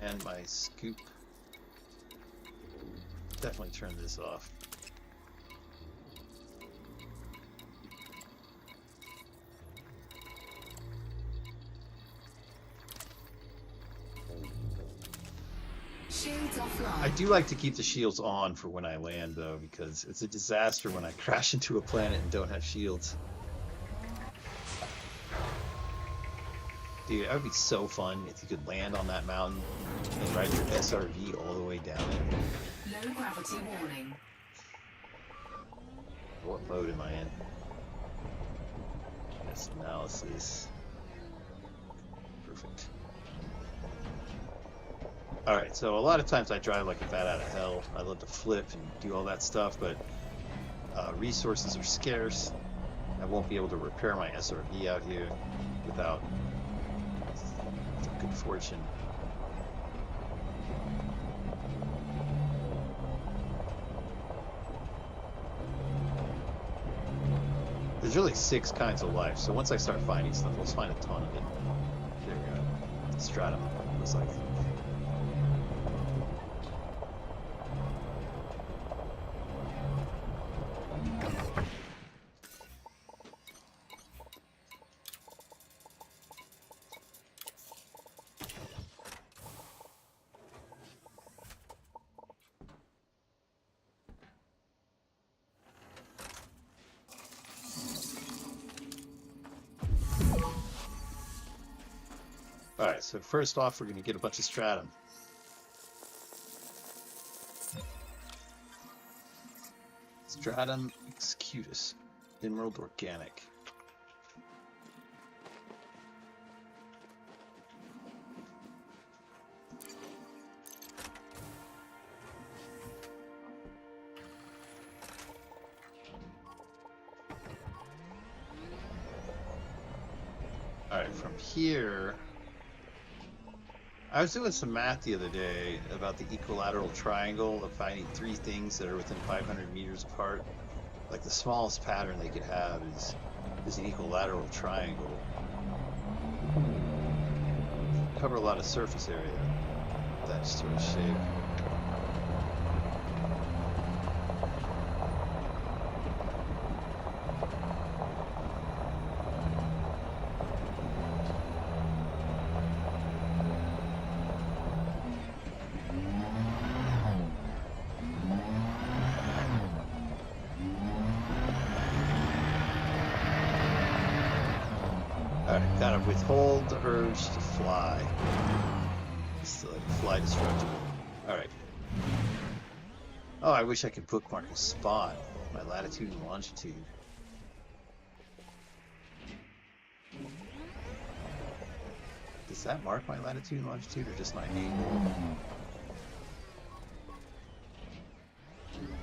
And my scoop. Definitely turn this off. Shields offline. I do like to keep the shields on for when I land, though, because it's a disaster when I crash into a planet and don't have shields. Dude, that would be so fun if you could land on that mountain and ride your SRV all the way down it. Low gravity warning. What mode am I in? Yes, analysis. Perfect. Alright, so a lot of times I drive like a bat out of hell. I love to flip and do all that stuff, but resources are scarce. I won't be able to repair my SRV out here without some good fortune. There's really 6 kinds of life, so once I start finding stuff, let's find a ton of it. There we go. Stratum looks like. Alright, so first off, we're going to get a bunch of stratum. Stratum excutus, emerald organic. Alright, from here... I was doing some math the other day about the equilateral triangle of finding 3 things that are within 500 meters apart. Like the smallest pattern they could have is an equilateral triangle. Cover a lot of surface area with that sort of shape. Alright, gotta withhold the urge to fly. It's like fly destructible. Alright. Oh, I wish I could bookmark a spot. My latitude and longitude. Does that mark my latitude and longitude or just my angle?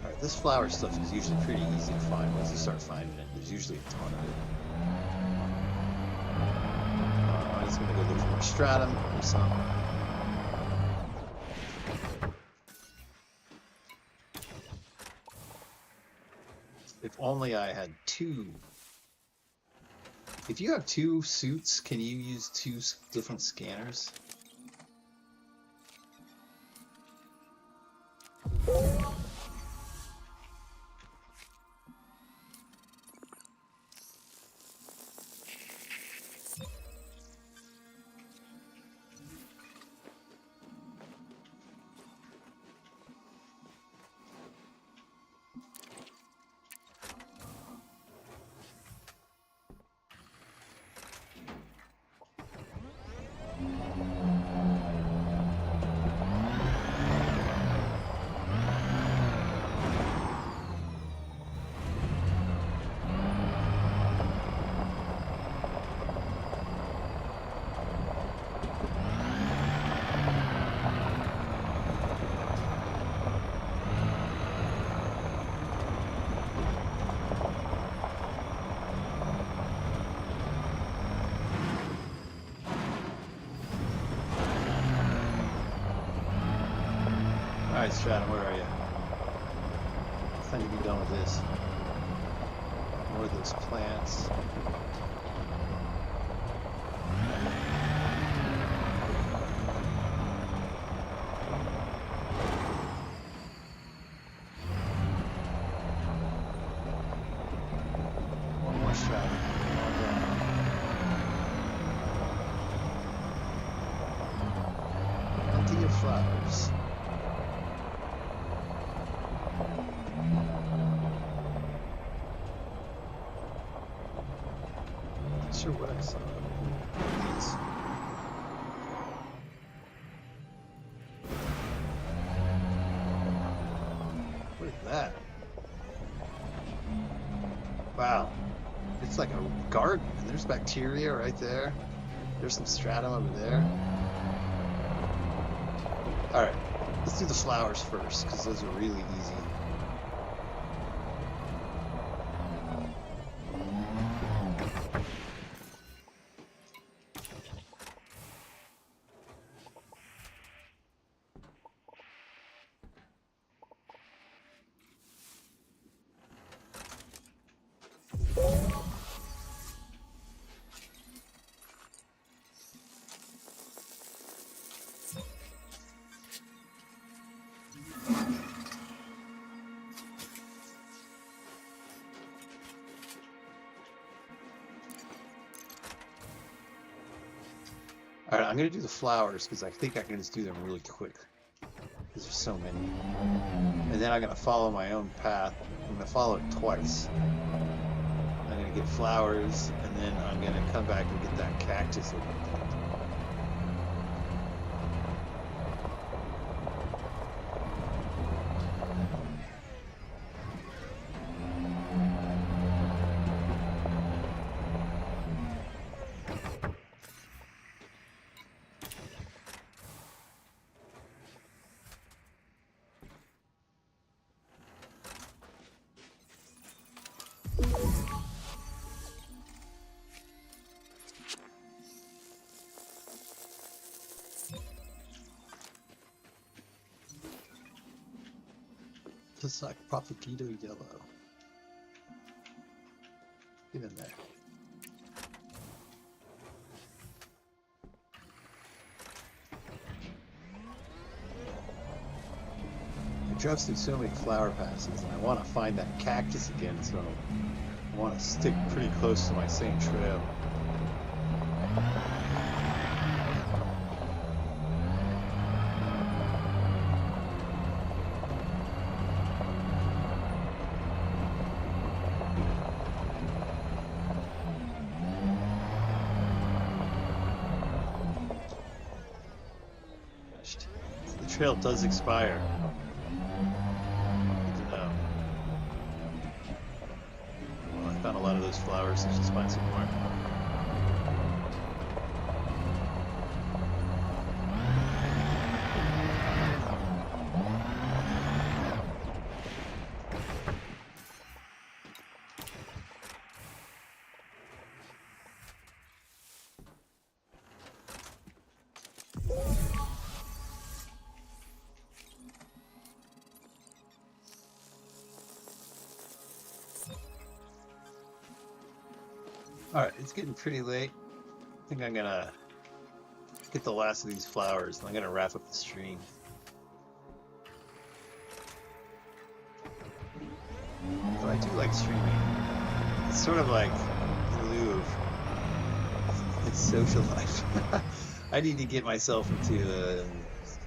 Alright, this flower stuff is usually pretty easy to find. Once you start finding it, there's usually a ton of it. I'm just gonna go look for more stratum or something. If only I had 2. If you have 2 suits, can you use 2 different scanners? Alright, Stratum, where are you? It's time to be done with this. More of those plants. One more Stratum. All done. Empty your flowers. Sure what I saw. Please. What is that? Wow. It's like a garden, and there's bacteria right there. There's some stratum over there. Alright, let's do the flowers first, because those are really easy. All right, I'm gonna do the flowers because I think I can just do them really quick because there's so many. And then I'm gonna follow my own path. I'm gonna follow it twice. I'm gonna get flowers, and then I'm gonna come back and get that cactus at one point. Just like Propagito Yellow. Get in there. I drove through so many flower passes, and I want to find that cactus again, so I want to stick pretty close to my same trail. The trail does expire. Good to know. Well, I found a lot of those flowers. Let's just find some more. Alright, it's getting pretty late. I think I'm gonna get the last of these flowers, and I'm gonna wrap up the stream. But I do like streaming. It's sort of like in lieu of its social life. I need to get myself into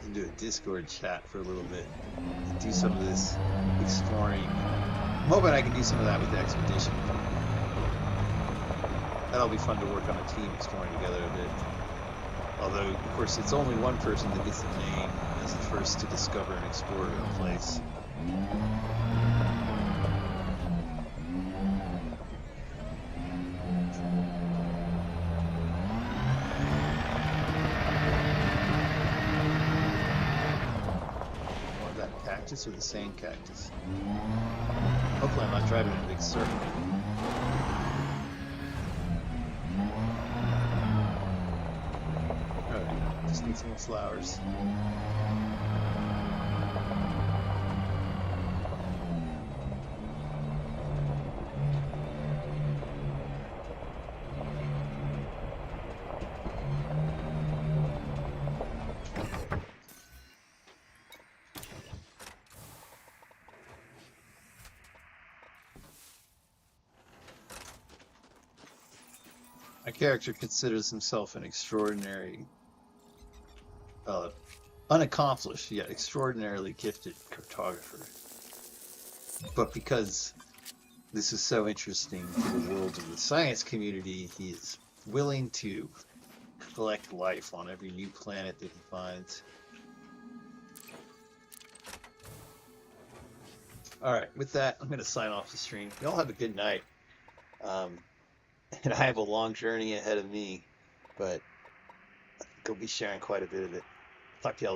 a Discord chat for a little bit and do some of this exploring. I'm hoping I can do some of that with the expedition. That'll be fun to work on a team exploring together a bit. Although, of course, it's only one person that gets the name as the first to discover and explore a place. Want that cactus or the same cactus? Hopefully I'm not driving in a big circle. Just need some more flowers. My character considers himself an extraordinary unaccomplished yet extraordinarily gifted cartographer. But because this is so interesting to the world of the science community, he is willing to collect life on every new planet that he finds. Alright, with that, I'm going to sign off the stream. Y'all have a good night. And I have a long journey ahead of me, but I'll be sharing quite a bit of it. Talk to y'all later.